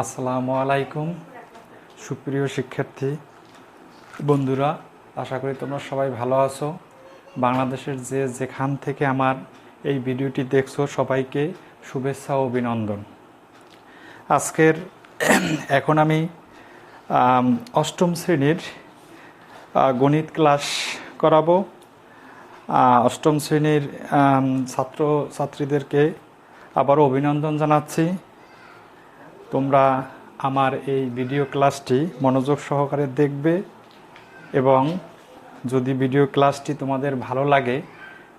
আসসালামু আলাইকুম সুপ্রিয় শিক্ষার্থী বন্ধুরা, আশা করি তোমরা সবাই ভালো আছো। বাংলাদেশের যেখান থেকে আমার এই ভিডিওটি দেখছো সবাইকে শুভেচ্ছা ও অভিনন্দন। আজকের এখন আমি অষ্টম শ্রেণীর গণিত ক্লাস করাবো। অষ্টম শ্রেণীর ছাত্রছাত্রীদেরকে আবারও অভিনন্দন জানাচ্ছি। তোমরা আমার এই ভিডিও ক্লাসটি মনোযোগ সহকারে দেখবে এবং যদি ভিডিও ক্লাসটি তোমাদের ভালো লাগে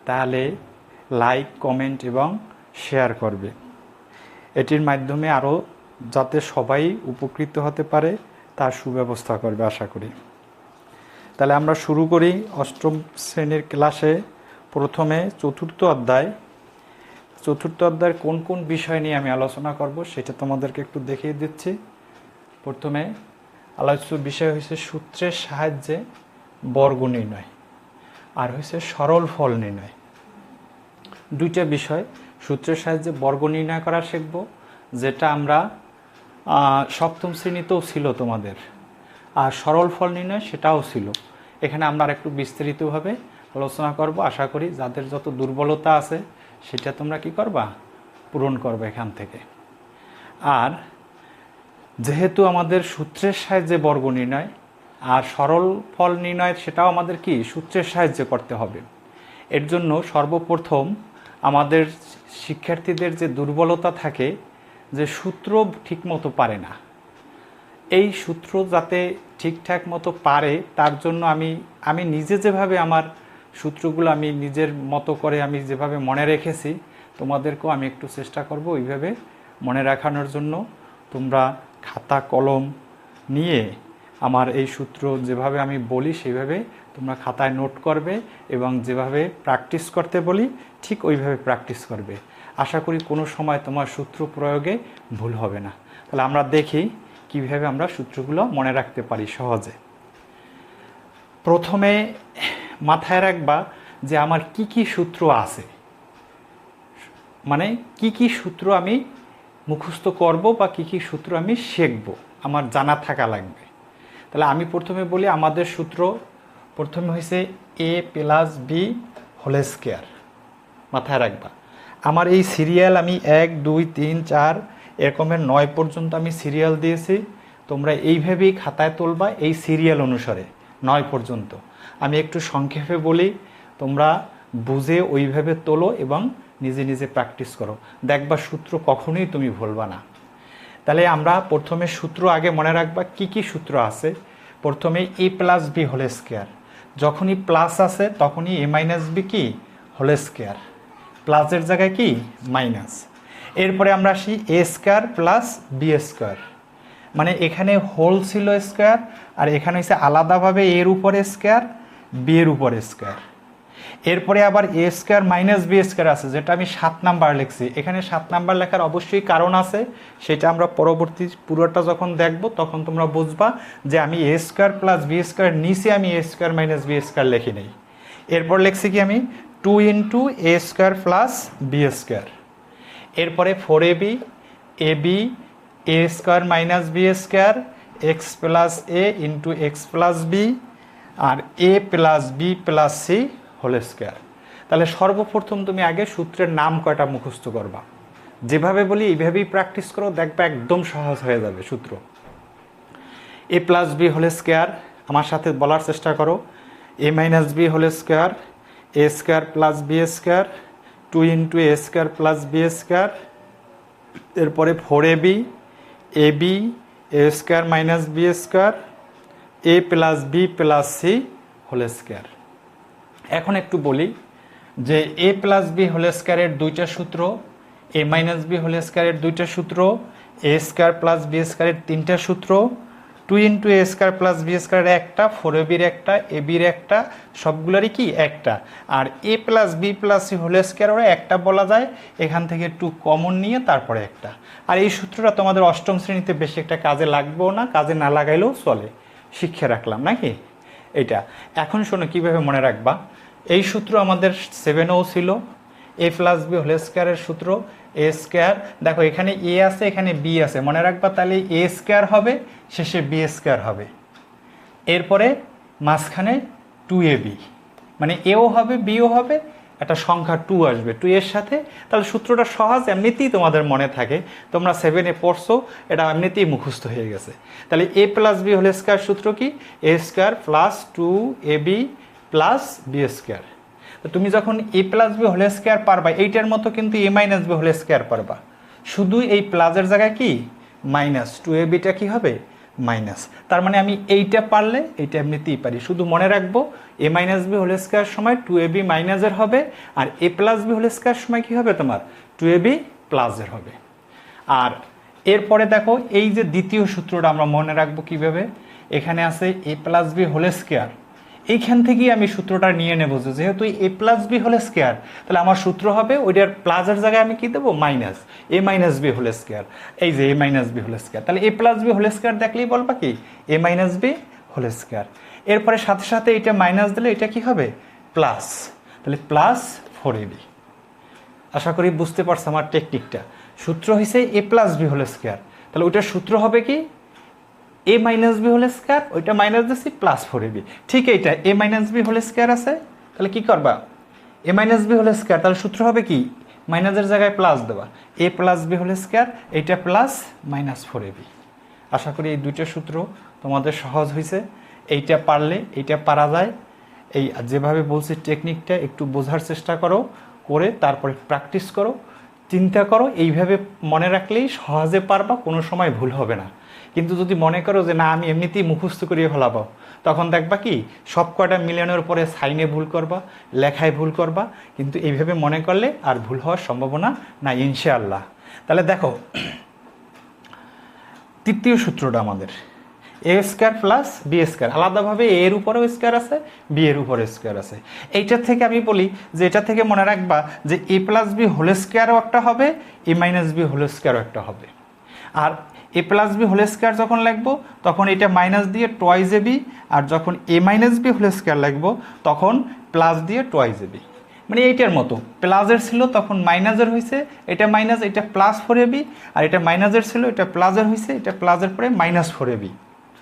তাহলে লাইক, কমেন্ট এবং শেয়ার করবে। এটির মাধ্যমে আরও যাতে সবাই উপকৃত হতে পারে তার সুব্যবস্থা করবে আশা করি। তাহলে আমরা শুরু করি অষ্টম শ্রেণীর ক্লাসে। প্রথমে চতুর্থ অধ্যায়ের কোন কোন বিষয় নিয়ে আমি আলোচনা করব সেটা তোমাদেরকে একটু দেখিয়ে দিচ্ছি। প্রথমে আলোচ্য বিষয় হয়েছে সূত্রের সাহায্যে বর্গ নির্ণয় আর হয়েছে সরল ফল নির্ণয়। দুইটা বিষয়, সূত্রের সাহায্যে বর্গ নির্ণয় করা শিখব, যেটা আমরা সপ্তম শ্রেণীতেও ছিল তোমাদের, আর সরল ফল নির্ণয় সেটাও ছিল। এখানে আমরা একটু বিস্তারিতভাবে আলোচনা করব। আশা করি যাদের যত দুর্বলতা আছে সেটা তোমরা কি করবা, পূরণ করবে এখান থেকে। আর যেহেতু আমাদের সূত্রের সাহায্যে বর্গ নির্ণয় আর সরল ফল নির্ণয় সেটাও আমাদের কি সূত্রের সাহায্যে করতে হবে। এর জন্য সর্বপ্রথম আমাদের শিক্ষার্থীদের যে দুর্বলতা থাকে, যে সূত্র ঠিকমতো পারে না, এই সূত্র যাতে ঠিকঠাক মতো পারে তার জন্য আমি নিজে যেভাবে আমার সূত্রগুলো আমি নিজের মতো করে আমি যেভাবে মনে রেখেছি, তোমাদেরকেও আমি একটু চেষ্টা করব ওইভাবে মনে রাখানোর জন্য। তোমরা খাতা কলম নিয়ে আমার এই সূত্র যেভাবে আমি বলি সেইভাবে তোমরা খাতায় নোট করবে এবং যেভাবে প্র্যাকটিস করতে বলি ঠিক ওইভাবে প্র্যাকটিস করবে। আশা করি কোনো সময় তোমার সূত্র প্রয়োগে ভুল হবে না। তাহলে আমরা দেখি কীভাবে আমরা সূত্রগুলো মনে রাখতে পারি সহজে। প্রথমে মাথায় রাখবা যে আমার কি কি সূত্র আছে, মানে কি কি সূত্র আমি মুখস্থ করব বা কি কি সূত্র আমি শিখব, আমার জানা থাকা লাগবে। তাহলে আমি প্রথমে বলি আমাদের সূত্র প্রথমে হয়েছে a + b হোল স্কয়ার। মাথায় রাখবা আমার এই সিরিয়াল আমি 1 2 3 4 এরকমের 9 পর্যন্ত আমি সিরিয়াল দিয়েছি। তোমরা এইভাবেই খাতায় তুলবা এই সিরিয়াল অনুসারে 9 পর্যন্ত। আমি একটু সংক্ষেপে বলি, তোমরা বুঝে ওইভাবে তোলো এবং নিজে নিজে প্র্যাকটিস করো, দেখবা সূত্র কখনোই তুমি ভুলবা না। তাহলে আমরা প্রথমে সূত্র আগে মনে রাখবা কি কি সূত্র আছে। প্রথমে a + b হোল স্কয়ার, যখনই প্লাস আছে তখনই a - b কি হোল স্কয়ার, প্লাসের জায়গায় কি মাইনাস। এরপরে আমরা আসি a স্কয়ার + b স্কয়ার, মানে এখানে হোল ছিল স্কয়ার আর এখানে হচ্ছে আলাদাভাবে এর উপরে স্কয়ার বি এর উপরে স্কয়ার। এরপরে আবার a স্কয়ার - b স্কয়ার আছে, যেটা আমি 7 নাম্বার লিখছি। এখানে 7 নাম্বার লেখার অবশ্যই কারণ আছে, সেটা আমরা পরবর্তী পুরোটা যখন দেখব তখন তোমরা বুঝবা যে আমি a স্কয়ার + b স্কয়ার নিচে আমি a স্কয়ার - b স্কয়ার লিখি নেই। এরপর লিখছি কি আমি 2 × a স্কয়ার + b স্কয়ার। এরপরে 4ab a square - b square x + a × x + b আর a + b + c whole square. তাহলে সর্বপ্রথম তুমি আগে সূত্রের নাম কয়টা মুখস্থ করবা, যেভাবে বলি এইভাবেই প্র্যাকটিস করো, দেখবা একদম সহজ হয়ে যাবে সূত্র। a + b হোল স্কয়ার, আমার সাথে বলার চেষ্টা করো, a - b whole square a square + b square 2 × a square + b square. এরপরে 4ab a square - b square a + b + c whole square. এখন একটু বলি যে a + b হোল স্কয়ারের দুইটা সূত্র, a - b হোল স্কয়ারের দুইটা সূত্র, a স্কয়ার + b স্কয়ারের তিনটা সূত্র, 2 × a স্কয়ার + b স্কয়ারের একটা, 4ab এর একটা, ab এর একটা, সবগুলোরই কি একটা। আর a + b + c হোল স্কয়ারেরও একটা বলা যায়, এখান থেকে 2 কমন নিয়ে তারপরে একটা। আর এই সূত্রটা তোমাদের অষ্টম শ্রেণীতে বেশি একটা কাজে লাগবেও না, কাজে না লাগাইলেও চলে, শিক্ষা রাখলাম নাকি এটা। এখন শোনো কীভাবে মনে রাখবা। এই সূত্র আমাদের 7এও ছিল, a + b হোল স্কয়ারের সূত্র এ স্কোয়ার, দেখো এখানে এ আছে এখানে বি আছে, মনে রাখবা তাহলে এ স্কোয়ার হবে, শেষে বি স্কোয়ার হবে, এরপরে মাঝখানে 2ab, মানে এও হবে বিও হবে, একটা সংখ্যা 2 আসবে 2 এর সাথে। তাহলে সূত্রটা সহজ, এমনিতেই তোমাদের মনে থাকে, তোমরা 7-এ পড়ছো, এটা এমনিতেই মুখস্থ হয়ে গেছে। তাহলে a plus B whole square সূত্র কি? A square plus 2ab plus B square. তো তুমি যখন A plus B whole square পারবা, এইটার মতো কিন্তু A minus B whole square পারবা, শুধু এই প্লাসের জায়গায় কি মাইনাস, 2abটা কি হবে মাইনাস। তার মানে আমি এইটা পারলে এইটা এমনিতেই পারি, শুধু মনে রাখবো এ মাইনাস বি হোল স্কোয়ার সময় 2ab মাইনাসের হবে, আর এ প্লাস বি হোল স্কোয়ার সময় কি হবে তোমার 2ab প্লাসের হবে। আর এরপরে দেখো এই যে দ্বিতীয় সূত্রটা আমরা মনে রাখবো কিভাবে, এখানে আছে এ প্লাস বি হোল স্কোয়ার, এইখান থেকেই আমি সূত্রটা নিয়ে নেবো, যেহেতু এ প্লাস বি হোল স্কোয়ার, তাহলে আমার সূত্র হবে ওইটার প্লাসের জায়গায় আমি কি দেবো minus, A minus B whole square, এই যে এ মাইনাস বি হোল স্কোয়ার। তাহলে এ প্লাস বি হোল স্কোয়ার দেখলেই বলবা কি এ মাইনাস বি হোল স্কোয়ার। এরপরে সাথে সাথে এটা মাইনাস দিলে এটা কি হবে প্লাস, তাহলে প্লাস 4ab। আশা করি বুঝতে পারছো আমার টেকনিকটা। সূত্র হয়েছে এ প্লাস বি হোল স্কোয়ার, তাহলে ওইটার সূত্র হবে কি এ মাইনাস বি হোল স্কোয়ার, ওইটা মাইনাস দিচ্ছি প্লাস 4ab। ঠিক এইটা এ মাইনাস বি হোল স্কোয়ার আছে, তাহলে কি করবা এ মাইনাস বি হোল স্কোয়ার, তাহলে সূত্র হবে কি মাইনাসের জায়গায় প্লাস দেবা, এ প্লাস বি হোল স্কোয়ার, এইটা প্লাস মাইনাস 4ab। আশা করি এই দুইটা সূত্র তোমাদের সহজ হয়েছে, এইটা পারলে এইটা পারা যায়। এই যেভাবে বলছি টেকনিকটা একটু বোঝার চেষ্টা করো, করে তারপরে প্র্যাকটিস করো, চিন্তা করো, এইভাবে মনে রাখলেই সহজে পারবা, কোনো সময় ভুল হবে না। কিন্তু যদি মনে করো যে না আমি এমনিতেই মুখস্থ করিয়ে ফেলাবো, তখন দেখবা কি সব কয়টা মিলানোর পরে সাইনে ভুল করবা, লেখায় ভুল করবা, কিন্তু এইভাবে মনে করলে আর ভুল হওয়ার সম্ভাবনা না ইনশাআল্লাহ। তাহলে দেখো তৃতীয় সূত্রটা আমাদের এ স্কোয়ার প্লাস বি স্কোয়ার, আলাদাভাবে এ এর উপরেও স্কোয়ার আছে বি এর উপরে স্কোয়ার আছে। এইটার থেকে আমি বলি যে এটা থেকে মনে রাখবা যে এ প্লাস বি হোল স্কোয়ারও একটা হবে, এ মাইনাস বি হোল স্কোয়ারও একটা হবে। আর এ প্লাস বি হোল স্কোয়ার যখন লিখবো তখন এটা মাইনাস দিয়ে টয়েস এবি, আর যখন এ মাইনাস বি হোল স্কোয়ার লিখবো তখন প্লাস দিয়ে টয়েস এবি। মানে এইটার মতো প্লাসের ছিল তখন মাইনাসের হয়েছে, এটা মাইনাস এটা প্লাস 4ab, আর এটা মাইনাসের ছিল এটা প্লাসের হয়েছে, এটা প্লাসের পরে মাইনাস 4ab।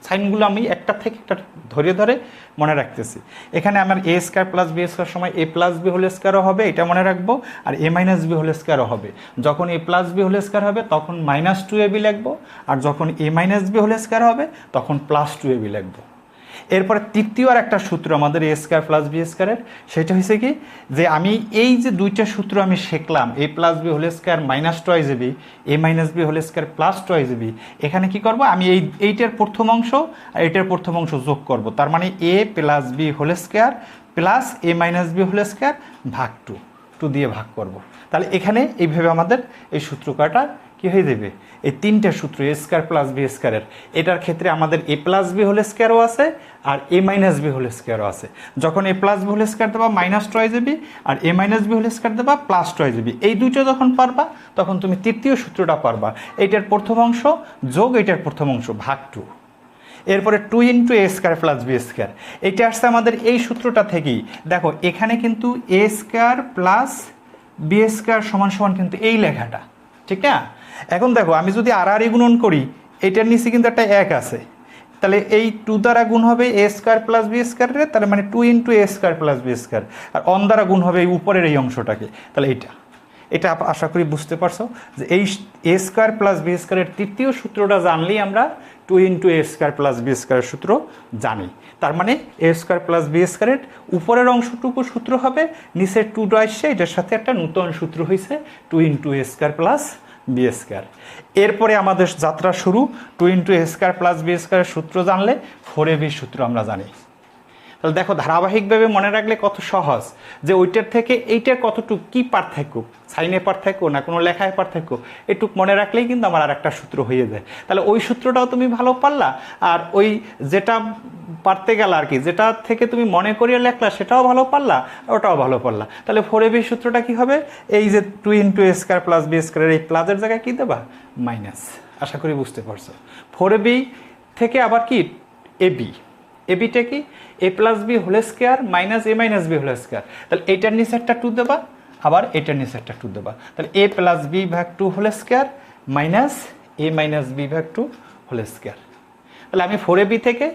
সাইনগুলো আমি একটা থেকে একটা ধরে ধরে মনে রাখতেছি। এখানে আমার এ স্কোয়ার প্লাস বি স্কোয়ার সময় এ প্লাস বি হোল স্কোয়ারও হবে, এটা মনে রাখবো, আর এ মাইনাস বি হোল স্কোয়ারও হবে। যখন A plus B whole square হবে তখন মাইনাস 2ab লিখবো, আর যখন এ মাইনাস বি হোল স্কোয়ার হবে তখন প্লাস 2ab লিখবো। এরপরে তৃতীয় আর একটা সূত্র আমাদের এ স্কোয়ার প্লাস বি স্কোয়ারের, সেটা হয়েছে কি যে আমি এই যে দুইটা সূত্র আমি শিখলাম, A plus B whole square minus twice AB, A minus B whole square plus twice AB, এখানে কি করব আমি এইটার প্রথম অংশ আর এইটার প্রথম অংশ যোগ করব, তার মানে A plus B whole square plus A minus B whole square ভাগ 2 দিয়ে ভাগ করব। তাহলে এখানে এইভাবে আমাদের এই সূত্র কয়টা কি হয়ে যাবে, এই তিনটা সূত্র এ স্কোয়ার প্লাস বি স্কোয়ারের। এটার ক্ষেত্রে আমাদের এ প্লাস বি হোল স্কোয়ারও আছে আর এ মাইনাস বি হোল স্কোয়ারও আছে। যখন A plus B whole square দেবা মাইনাস টয়েস এবি, আর এ মাইনাস বি হোল স্কোয়ার দেবা প্লাস টয়েস এবি, এই দুটো যখন পারবা তখন তুমি তৃতীয় সূত্রটা পারবা, এইটার প্রথম অংশ যোগ এইটার প্রথম অংশ ভাগ 2। এরপরে 2 into A square plus B square, এইটা আসছে আমাদের এই সূত্রটা থেকেই। দেখো এখানে কিন্তু এ স্কোয়ার প্লাস বি স্কোয়ার সমান সমান কিন্তু এই লেখাটা, ঠিক না? এখন দেখো আমি যদি আর গুণন করি, এটার নিচে কিন্তু একটা 1 আছে, তাহলে এই 2 দ্বারা গুণ হবে এ স্কোয়ার প্লাস বি স্কোয়ারের, তাহলে মানে 2 into A square plus B square, আর অন দ্বারা গুণ হবে এই উপরের এই অংশটাকে, তাহলে এটা আশা করি বুঝতে পারছো যে এই এ স্কোয়ার প্লাস বি স্কোয়ারের তৃতীয় সূত্রটা জানলেই আমরা 2 into A square plus B স্কোয়ারের সূত্র জানি। তার মানে এ স্কোয়ার প্লাস বি স্কোয়ারের উপরের অংশটুকু সূত্র হবে, নিচের 2টা আসছে, এটার সাথে একটা নতুন সূত্র হয়েছে 2 into A square plus B square. এরপরে আমাদের যাত্রা শুরু, 2 into A square plus B স্কোয়ারের সূত্র জানলে 4ab সূত্র আমরা জানি। তাহলে দেখো ধারাবাহিকভাবে মনে রাখলে কত সহজ, যে ওইটার থেকে এইটার কতটুকু কি পার্থক্য, সাইনে পার্থক্য না কোনো লেখায় পার্থক্য, এটুক মনে রাখলেই কিন্তু আমার আর একটা সূত্র হয়ে যায়। তাহলে ওই সূত্রটাও তুমি ভালো পারলা, আর ওই যেটা পারতে গেল আর কি, যেটা থেকে তুমি মনে করিয়ে লেখলা সেটাও ভালো পারলা, ওটাও ভালো পারলা। তাহলে 4ab সূত্রটা কি হবে, এই যে 2 into A square plus B স্কোয়ারের এই প্লাসের জায়গায় কি দেবা মাইনাস। আশা করি বুঝতে পারছো। 4ab থেকে আবার কি এবিটা কি A plus B whole square minus A minus B whole square, তাহলে এইটার নিচে একটা 2 দেবা, আবার এটার নিচে একটা 2 দেবা, তাহলে a প্লাস বি ভাগ 2 whole square minus a minus B ভাগ 2 হোল স্কোয়ার। তাহলে আমি 4ab থেকে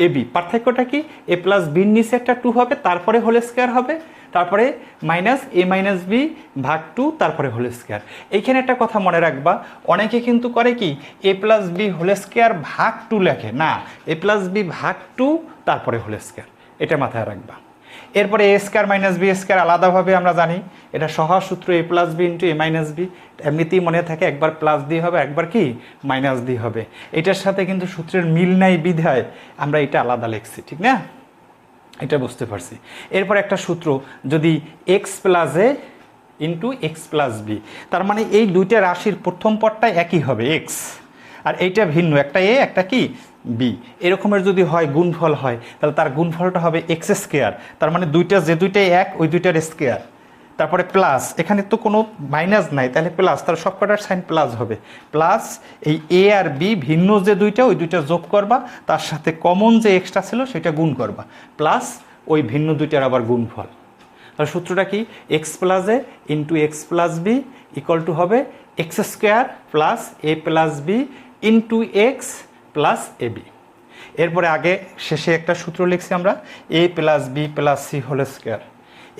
ab, পার্থক্যটা কি, a প্লাস বির নিচে একটা 2 হবে, তারপরে হোল স্কোয়ার হবে, তারপরে মাইনাস a মাইনাস বি ভাগ 2, তারপরে হোল স্কোয়ার। এইখানে একটা কথা মনে রাখবা, অনেকে কিন্তু করে কি a plus B whole square ভাগ 2 লেখে, না, a প্লাস বি ভাগ 2 তারপরে হোল স্কোয়ার, এটা মাথায় রাখবা। এরপরে A square minus B square আলাদাভাবে আমরা জানি, এটা সহজ সূত্র a plus B into A minus B, এমনিতেই মনে থাকে, একবার প্লাস দিয়ে হবে, একবার কি মাইনাস দিয়ে হবে। এটার সাথে কিন্তু সূত্রের মিল নাই বিধায় আমরা এটা আলাদা লিখছি, ঠিক না, এটা বুঝতে পারছি। এরপর একটা সূত্র, যদি x plus A into X plus B, তার মানে এই দুইটা রাশির প্রথম পদটা একই হবে এক্স, আর এইটা ভিন্ন, একটা এ একটা কি বি, এরকমের যদি হয় গুণফল হয়, তাহলে তার গুণফলটা হবে এক্স স্কোয়ার, তার মানে যে দুইটাই এক ওই দুইটার স্কোয়ার, তারপরে প্লাস, এখানে তো কোনো মাইনাস নাই, তাহলে প্লাস, তার সবকটার সাইন প্লাস হবে, প্লাস এই এ আর বি ভিন্ন যে দুইটা ওই দুইটা যোগ করবা, তার সাথে কমন যে এক্সট্রা ছিল সেটা গুণ করবা, প্লাস ওই ভিন্ন দুইটার আবার গুণফল। তাহলে সূত্রটা কি, X plus A into X plus B equal to হবে X square plus A plus B into X plus A B. এরপরে আগে শেষে একটা সূত্র লিখছি আমরা, A plus B plus C whole square,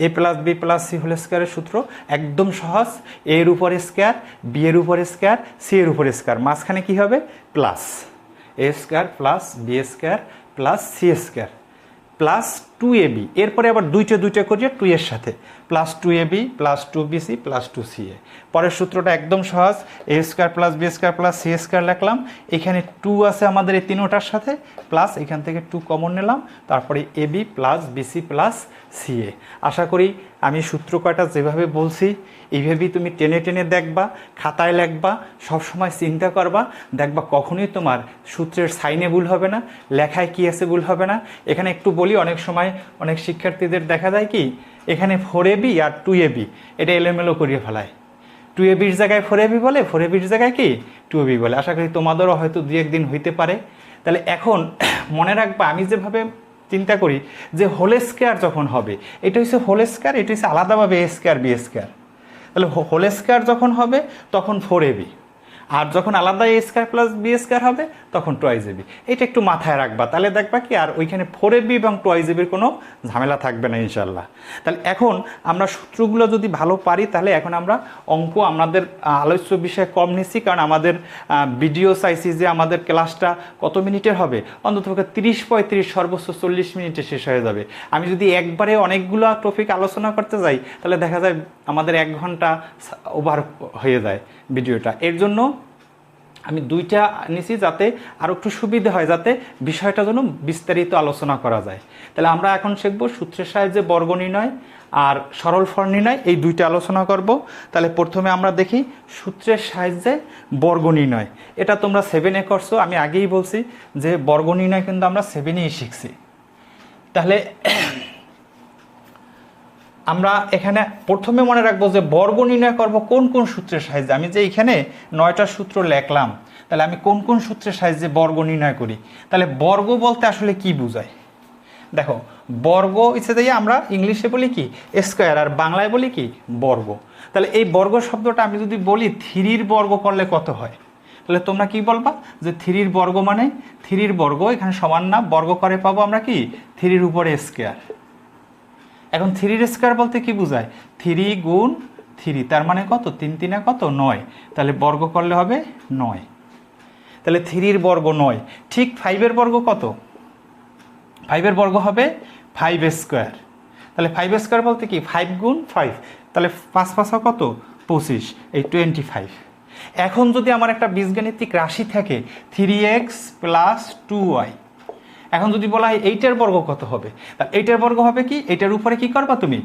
A plus B plus C whole স্কোয়ারের সূত্র একদম সহজ, এর উপরে স্কোয়ার, বি এর উপরে স্কোয়ার, সি এর উপরে স্কোয়ার, মাঝখানে কি হবে plus, A square plus B square plus C square plus 2ab, এরপরে আবার দুইটা করিয়ে 2 এর সাথে plus 2ab plus 2bc plus 2ca। পরের সূত্রটা একদম সহজ, A square plus B square plus C square লিখলাম, এখানে 2 আছে আমাদের এই তিনোটার সাথে, প্লাস এখান থেকে 2 কমন নিলাম, তারপরে ab plus BC plus CA. আশা করি আমি সূত্র কয়টা যেভাবে বলছি এইভাবেই তুমি টেনে টেনে দেখবা, খাতায় লিখবা, সবসময় চিন্তা করবা, দেখবা কখনোই তোমার সূত্রের সাইনে ভুল হবে না, লেখায় কী আছে ভুল হবে না। এখানে একটু বলি, অনেক সময় অনেক শিক্ষার্থীদের দেখা যায় কি এখানে 4ab আর 2ab এটা এলোমেলো করিয়ে ফেলায়, 2abর জায়গায় 4ab বলে, 4abর জায়গায় কি 2ab বলে। আশা করি তোমাদেরও হয়তো 2-1 দিন হইতে পারে। তাহলে এখন মনে রাখবা, আমি যেভাবে চিন্তা করি যে হোল স্কোয়ার যখন হবে, এটা হচ্ছে হোল স্কোয়ার, এটা হচ্ছে আলাদাভাবে এ স্কোয়ার বি স্কোয়ার, তাহলে হোল স্কোয়ার যখন হবে তখন 4ab, আর যখন আলাদা এ স্কোয়ার প্লাস বি স্কোয়ার হবে তখন 2ab, এটা একটু মাথায় রাখবা, তাহলে দেখবা কি আর ওইখানে 4ab এবং 2abর কোনো ঝামেলা থাকবে না ইনশাল্লাহ। তাহলে এখন আমরা সূত্রগুলো যদি ভালো পারি, তাহলে এখন আমরা অঙ্ক আমাদের আলোচ্য বিষয়ে কম নিচ্ছি, কারণ আমাদের ভিডিও চাইছি যে আমাদের ক্লাসটা কত মিনিটের হবে, অন্ততপক্ষে 30-35 সর্বোচ্চ 40 মিনিটে শেষ হয়ে যাবে। আমি যদি একবারে অনেকগুলো টপিক আলোচনা করতে যাই তাহলে দেখা যায় আমাদের 1 ঘন্টা ওভার হয়ে যায় ভিডিওটা। এর জন্য আমি 2টা নিছি যাতে আরও একটু সুবিধা হয়, যাতে বিষয়টা যেন বিস্তারিত আলোচনা করা যায়। তাহলে আমরা এখন শিখব সূত্রের সাহায্যে বর্গ নির্ণয় আর সরল ফল নির্ণয়, এই 2টা আলোচনা করব। তাহলে প্রথমে আমরা দেখি সূত্রের সাহায্যে বর্গ নির্ণয়। এটা তোমরা 7-এ করছো, আমি আগেই বলছি যে বর্গ নির্ণয় কিন্তু আমরা 7-এই শিখছি। তাহলে আমরা এখানে প্রথমে মনে রাখবো যে বর্গ নির্ণয় করব কোন কোন সূত্রের সাহায্যে। আমি যে এখানে 9টা সূত্র লিখলাম, তাহলে আমি কোন কোন সূত্রের সাহায্যে বর্গ নির্ণয় করি। তাহলে বর্গ বলতে আসলে কি বোঝায়, দেখো বর্গ ইচ্ছে আমরা ইংলিশে বলি কি স্কোয়ার, আর বাংলায় বলি কি বর্গ। তাহলে এই বর্গ শব্দটা আমি যদি বলি 3-র বর্গ করলে কত হয়, তাহলে তোমরা কি বলবা যে 3-র বর্গ মানে 3-র বর্গ এখানে সমান না, বর্গ করে পাবো আমরা কি 3-র উপরে স্কোয়ার। এখন 3-র স্কোয়ার বলতে কি বোঝায়, 3 গুণ 3, তার মানে কত 3-3 কত 9, তাহলে বর্গ করলে হবে 9। তাহলে 3-র বর্গ 9। ঠিক 5-এর বর্গ কত, 5-এর বর্গ হবে 5 স্কোয়ার। তাহলে 5 স্কোয়ার বলতে কি 5 গুণ 5, তাহলে 5 কত 25, এই 25। এখন যদি আমার একটা বীজগাণিতিক রাশি থাকে 3x প্লাস 2y, এখন যদি বলা হয় এইটার বর্গ কত হবে, তা এইটার বর্গ হবে কি, এইটার উপরে কি করবা তুমি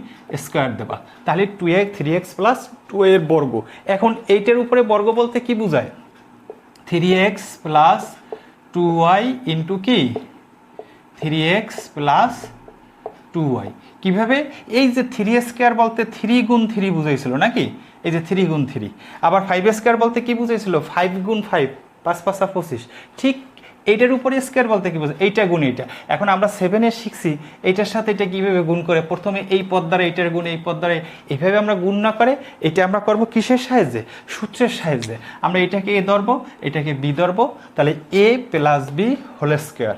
স্কোয়ার দেবা, তাহলে 3x প্লাস 2y এর বর্গ। এখন এইটার উপরে বর্গ বলতে কি বোঝায়, 3x প্লাস 2y ইন্টু কি 3x প্লাস 2y। কিভাবে, এই যে 3 স্কোয়ার বলতে 3 গুণ 3 বুঝাইছিল নাকি, এই যে 3 গুণ 3। আবার 5 স্কোয়ার বলতে কি বুঝাইছিল 5 গুণ 5, 5 5 25। ঠিক এইটার উপরে স্কোয়ার বলতে কি বোঝায়, এইটা গুণ এইটা। এখন আমরা 7-এ শিখছি এইটার সাথে এটা কীভাবে গুণ করে, প্রথমে এই পদ দ্বারা এইটার গুণ, এই পদ দ্বারা, এইভাবে আমরা গুণ না করে এটা আমরা করব কিসের সাহায্যে, সূত্রের সাহায্যে। আমরা এটাকে এ ধরবো, এটাকে বি ধরবো, তাহলে এ প্লাস বি হোল স্কোয়ার।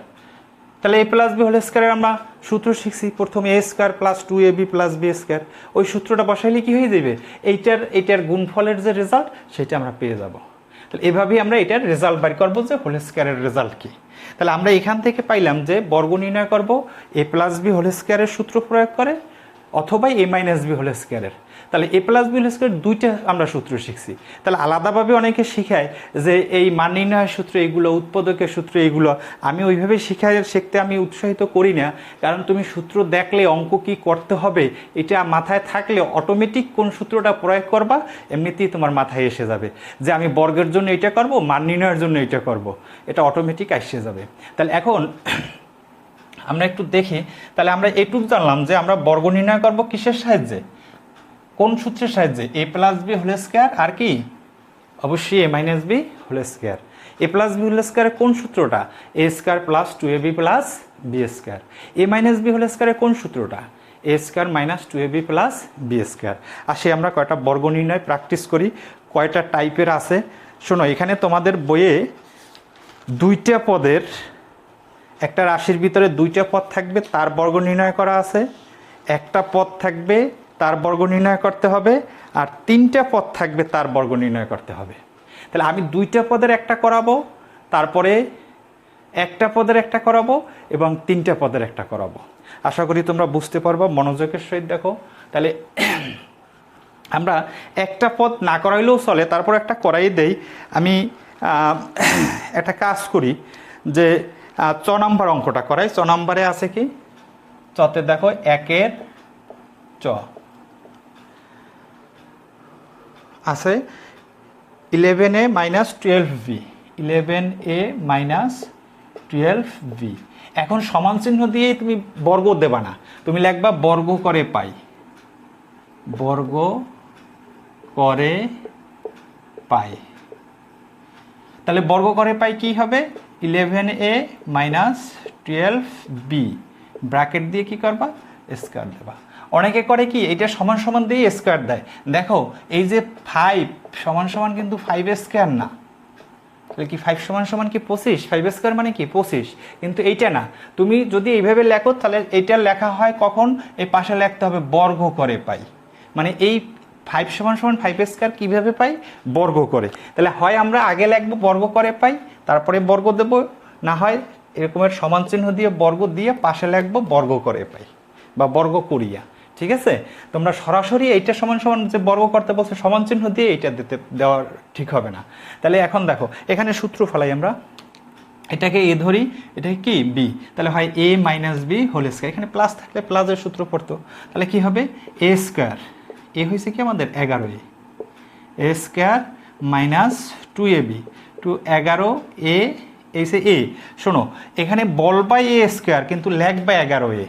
তাহলে এ প্লাস বি হোল স্কোয়ারের আমরা সূত্র শিখছি, প্রথমে A square plus 2ab plus B square. ওই সূত্রটা বসাইলে কি হয়ে যাবে, এইটার গুণফলের যে রেজাল্ট সেটা আমরা পেয়ে যাব। তাহলে এভাবেই আমরা এটার রেজাল্ট বের করবো যে হোল স্কোয়ারের রেজাল্ট কি। তাহলে আমরা এখান থেকে পাইলাম যে বর্গ নির্ণয় করব এ প্লাস বি হোল স্কোয়ারের সূত্র প্রয়োগ করে অথবা এ মাইনাস বি হোল স্কোয়ারের। তাহলে এ প্লাস বি হোল স্কোয়ার দুইটা আমরা সূত্র শিখছি। তাহলে আলাদাভাবে অনেকে শিখায় যে এই মান নির্ণয়ের সূত্র এইগুলো, উৎপাদকের সূত্র এইগুলো, আমি ওইভাবে শিখতে আমি উৎসাহিত করি না। কারণ তুমি সূত্র দেখলে অঙ্ক কি করতে হবে এটা মাথায় থাকলে অটোমেটিক কোন সূত্রটা প্রয়োগ করবা এমনিতেই তোমার মাথায় এসে যাবে যে আমি বর্গের জন্য এটা করব, মান নির্ণয়ের জন্য এটা করব, এটা অটোমেটিক এসে যাবে। তাহলে এখন আমরা একটু দেখি, তাহলে আমরা এটুকু জানলাম যে আমরা বর্গ নির্ণয় করব কিসের সাহায্যে, কোন সূত্রের সাহায্যে, A plus B whole square আর কি অবশ্যই A minus B whole square. A plus B whole স্কোয়ারের কোন সূত্রটা, A square plus 2ab plus B square. A minus B whole স্কোয়ারের কোন সূত্রটা, A square minus 2ab plus B square. আসে আমরা কয়টা বর্গ নির্ণয় প্র্যাকটিস করি, কয়টা টাইপের আছে। শোনো, এখানে তোমাদের বইয়ে দুইটা পদের, একটা রাশির ভিতরে দুইটা পদ থাকবে তার বর্গ নির্ণয় করা আছে, একটা পদ থাকবে তার বর্গ নির্ণয় করতে হবে, আর তিনটা পদ থাকবে তার বর্গ নির্ণয় করতে হবে। তাহলে আমি দুইটা পদের একটা করাবো, তারপরে একটা পদের একটা করাবো এবং তিনটা পদের একটা করাবো। আশা করি তোমরা বুঝতে পারবো, মনোযোগের সহিত দেখো। তাহলে আমরা একটা পদ না করাইলেও চলে, তারপর একটা করাই দেই। আমি একটা কাজ করি যে 6 নম্বর অঙ্কটা করাই। 6 নম্বরে আছে কি, চতে দেখো 1-এর চ আছে 11a minus 12b, 11a minus 12b। এখন সমান চিহ্ন দিয়ে তুমি বর্গ দেবা না, তুমি লিখবা বর্গ করে পাই, বর্গ করে পাই। তাহলে বর্গ করে পাই কি হবে, 11a মাইনাস 12b, ব্র্যাকেট দিয়ে কি করবা, স্কোয়ার দেবা। অনেকে করে কি এটা সমান সমান দিয়ে স্কোয়ার দেয়। দেখো এই যে 5 সমান সমান কিন্তু 5 স্কোয়ার না, তাহলে কি 5 সমান সমান কি 25, 5 স্কোয়ার মানে কি 25, কিন্তু এইটা না। তুমি যদি এইভাবে লেখো তাহলে এইটা লেখা হয় কখন, এই পাশে লিখতে হবে বর্গ করে পাই, মানে এই 5 সমান সমান 5 স্কোয়ার কীভাবে পাই, বর্গ করে। তাহলে হয় আমরা আগে লিখবো বর্গ করে পাই, তারপরে বর্গ দেব, না হয় এরকমের সমান চিহ্ন দিয়ে বর্গ দিয়ে পাশে লিখবো বর্গ করে পাই বা বর্গ করিয়া। ঠিক আছে, তোমরা সরাসরি এইটা সমান সমান যে বর্গ করতে বলছে সমান চিহ্ন দিয়ে এইটা দেওয়া ঠিক হবে না। তাহলে এখন দেখো এখানে সূত্র ফেলাই আমরা, এটাকে এ ধরি, এটাকে কি বি, তাহলে হয় A minus B whole square. এখানে প্লাস থাকলে প্লাসের সূত্র পড়তো, তাহলে কি হবে এ স্কোয়ার, এ হয়েছে কি আমাদের 11a, এ স্কোয়ার মাইনাস 2ab, 11a এইসে এ। শোনো এখানে বলবা এ স্কোয়ার কিন্তু লেখবা 11a,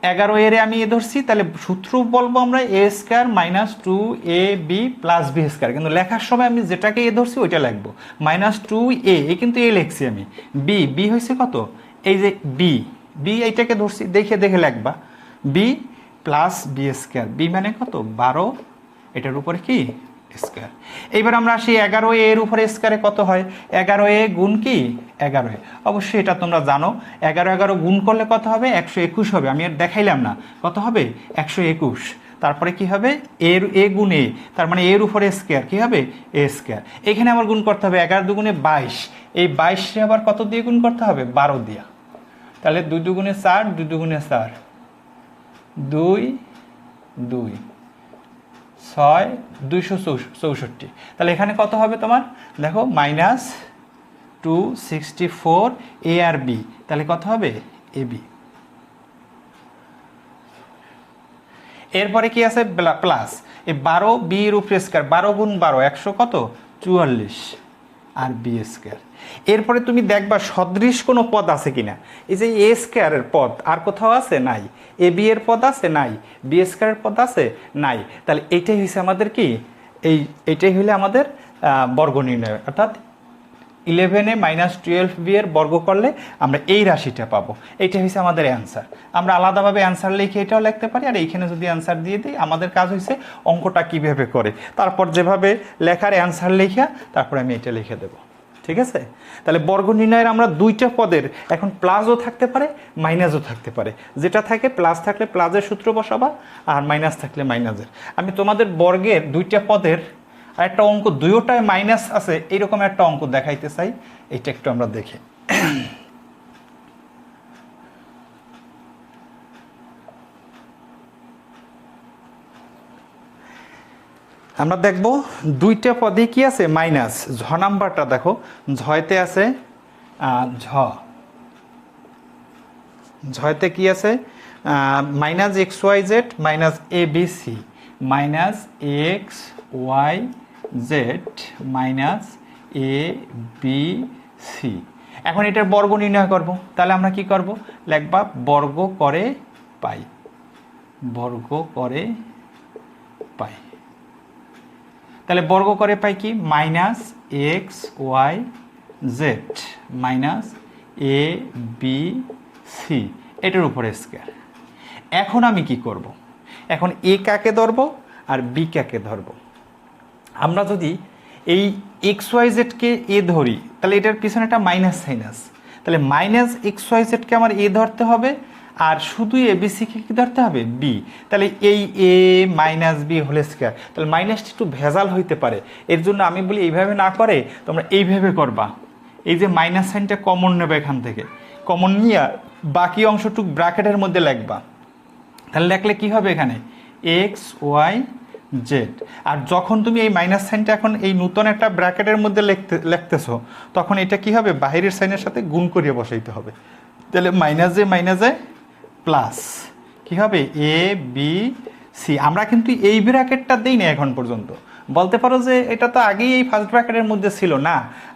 11 আমি এ ধরছি, তাহলে সূত্র বলবো আমরা A square minus 2ab plus B square, কিন্তু লেখার সময় আমি যেটাকে এ ধরছি ওইটা লিখবো, মাইনাস 2a, কিন্তু এ লিখছি আমি, বি হয়েছে কত, এই যে বি এইটাকে ধরছি, দেখে দেখে লিখবা B plus B square, B মানে কত 12, এটার উপরে কি স্কোয়ার। এইবার আমরা আসি 11a এর উপরে স্কোয়ারে কত হয়, 11a গুণ কি 11a, অবশ্যই এটা তোমরা জানো, 11 গুণ করলে কত হবে 121 হবে, আমি আর দেখাইলাম না, কত হবে 121। তারপরে কি হবে এ গুণ এ, তার মানে এর উপরে স্কোয়ার কি হবে এ স্কোয়ার। এখানে আমার গুণ করতে হবে 11 দুগুণে 22, এই 22 আবার কত দিয়ে গুণ করতে হবে 12 দিয়া, তাহলে 2 দুগুণে 4, 2 দুগুণে 4, 2 2 6, 264। তাহলে এখানে কত হবে তোমার দেখো মাইনাস 264 এ আর বি, তাহলে কত হবে এ বি। এরপরে কি আছে প্লাস এই 12 বি এর উপরে স্কয়ার, 12 গুণ 12 100 কত 44 আর বি স্কয়ার। এরপরে তুমি দেখবা সদৃশ কোনো পদ আছে কিনা, এই যে এ স্কয়ারের পদ আর কোথাও আছে নাই, এ বি এর পদ আছে নাই, বি স্কয়ারের পদ আছে নাই, তাহলে এইটাই হইছে আমাদের কি এইটাই হইলে আমাদের বর্গ নির্ণয়, অর্থাৎ 11a মাইনাস 12b এর বর্গ করলে আমরা এই রাশিটা পাবো। এইটা হচ্ছে আমাদের অ্যান্সার। আমরা আলাদাভাবে অ্যান্সার লিখে এটাও লিখতে পারি, আর এইখানে যদি অ্যান্সার দিয়ে দিই, আমাদের কাজ হচ্ছে অঙ্কটা কীভাবে করে, তারপর যেভাবে লেখার অ্যান্সার লেখা তারপর আমি এটা লিখে দেবো। ঠিক আছে? তাহলে বর্গ নির্ণয়ের আমরা দুইটা পদের এখন প্লাসও থাকতে পারে মাইনাসও থাকতে পারে। যেটা থাকে প্লাস থাকলে প্লাসের সূত্র বসাবা, আর মাইনাস থাকলে মাইনাসের। আমি তোমাদের বর্গের দুইটা পদের আর একটা অঙ্ক দুইটায় মাইনাস আছে এইরকম একটা অঙ্ক দেখাইতে চাই। এইটা একটু আমরা দেখি। আমরা দেখব দুইটা পদে কি আছে মাইনাস। ঝ নাম্বারটা দেখো, ঝয়তে আছে ঝয়তে কি আছে minus X Y Z minus A B C, minus X Y Z minus A B C. এখন এটার বর্গ নির্ণয় করব। তাহলে আমরা কি করব, লিখবা বর্গ করে পাই, বর্গ করে পাই। তাহলে বর্গ করে পাই কি, minus X Y Z minus A B C, এটার উপরে স্কয়ার। এখন আমি কি করব, এখন এ কাকে ধরবো আর বি কাকে ধরবো। আমরা যদি এই এক্স ওয়াই জেডকে এ ধরি, তাহলে এটার পিছনে একটা মাইনাস সাইন আছে। তাহলে মাইনাস এক্স ওয়াই জেডকে আমার এ ধরতে হবে, আর শুধু এ বি সিকে কি ধরতে হবে, বি। তাহলে এই এ মাইনাস বি হোল স্কয়ার, তাহলে মাইনাসটা একটু ভেজাল হইতে পারে। এর জন্য আমি বলি এইভাবে না করে তোমরা এইভাবে করবা। এই যে মাইনাস সাইনটা কমন নেবে, এখান থেকে কমন নিয়ে বাকি অংশটুক ব্র্যাকেটের মধ্যে লিখবা। তাহলে লিখলে কি হবে, এখানে এক্স ওয়াই জেড। আর যখন তুমি এই মাইনাস সাইনটা এখন এই নতুন একটা ব্র্যাকেটের মধ্যে লিখতেছো, তখন এটা কি হবে, বাহিরের সাইনের সাথে গুণ করিয়ে বসাইতে হবে। তাহলে মাইনাসে প্লাস কি হবে, এ বি সি। আমরা কিন্তু এই ব্র্যাকেটটা দেই না এখন পর্যন্ত। বলতে পারো যে এটা তো আগেই এই ফার্স্ট ব্র্যাকেটের মধ্যে ছিল না,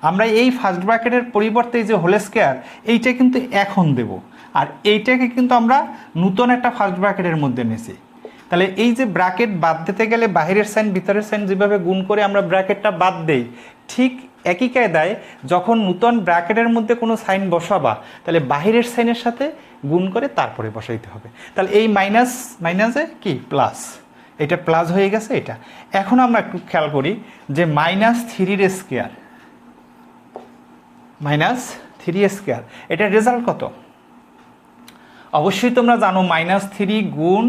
আমরা এই ফার্স্ট ব্র্যাকেটের পরিবর্তে এই যে হোল স্কয়ার এইটা কিন্তু এখন দেব, আর এইটাকে কিন্তু আমরা নতুন একটা ফার্স্ট ব্র্যাকেটের মধ্যে নিয়েছি। তাহলে এই যে ব্র্যাকেট বাদ দিতে গেলে বাহিরের সাইন ভিতরের সাইন যেভাবে গুণ করে আমরা ব্র্যাকেটটা বাদ দেই, ঠিক একই কায়দায় যখন নতুন ব্র্যাকেটের মধ্যে কোনো সাইন বসাবা, তাহলে বাহিরের সাইনের সাথে গুণ করে তারপরে বসাইতে হবে। তাহলে এই মাইনাসে কি প্লাস, এটা প্লাস হয়ে গেছে এটা। এখন আমরা একটু খেয়াল করি যে মাইনাস 3 স্কয়ার, মাইনাস 3 স্কয়ার, এটার রেজাল্ট কত? অবশ্যই তোমরা জানো -3 গুণ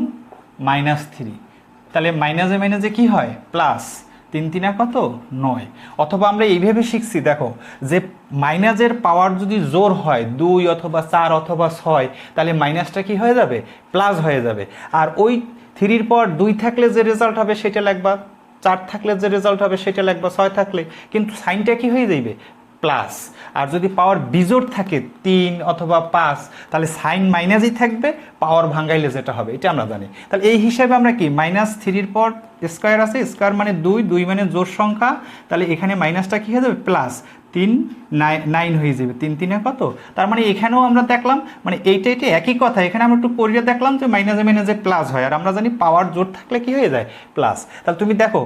-3, তাহলে মাইনাসে কি হয়, প্লাস। 3 3 কত, 9। অথবা আমরা এইভাবে শিখছি, দেখো যে মাইনাসের পাওয়ার যদি জোর হয় 2 অথবা 4 অথবা 6, তাহলে মাইনাসটা কি হয়ে যাবে, প্লাস হয়ে যাবে। আর ওই 3 পর 2 থাকলে যে রেজাল্ট হবে সেটা লিখবা, 4 থাকলে যে রেজাল্ট হবে সেটা লিখবা, 6 থাকলে, কিন্তু সাইনটা কি হয়ে যাবে, প্লাস। আর যদি পাওয়ার বিজোড় থাকে 3 অথবা 5, তাহলে সাইন মাইনাসই থাকবে, পাওয়ার ভাঙাইলে যেটা হবে এটা আমরা জানি। তাহলে এই হিসাবে আমরা কি -3 পর স্কয়ার আছে, স্কয়ার মানে 2, 2 মানে জোড় সংখ্যা, তাহলে এখানে মাইনাসটা কি হয়ে যাবে, প্লাস। 3 9 হয়ে যাবে, 3 3 কত। তার মানে এখানেও আমরা দেখলাম, মানে এইটা একই কথা। এখানে আমরা একটু পড়িয়ে দেখলাম যে মাইনাসে প্লাস হয়, আর আমরা জানি পাওয়ার জোড় থাকলে কি হয়ে যায়, প্লাস। তাহলে তুমি দেখো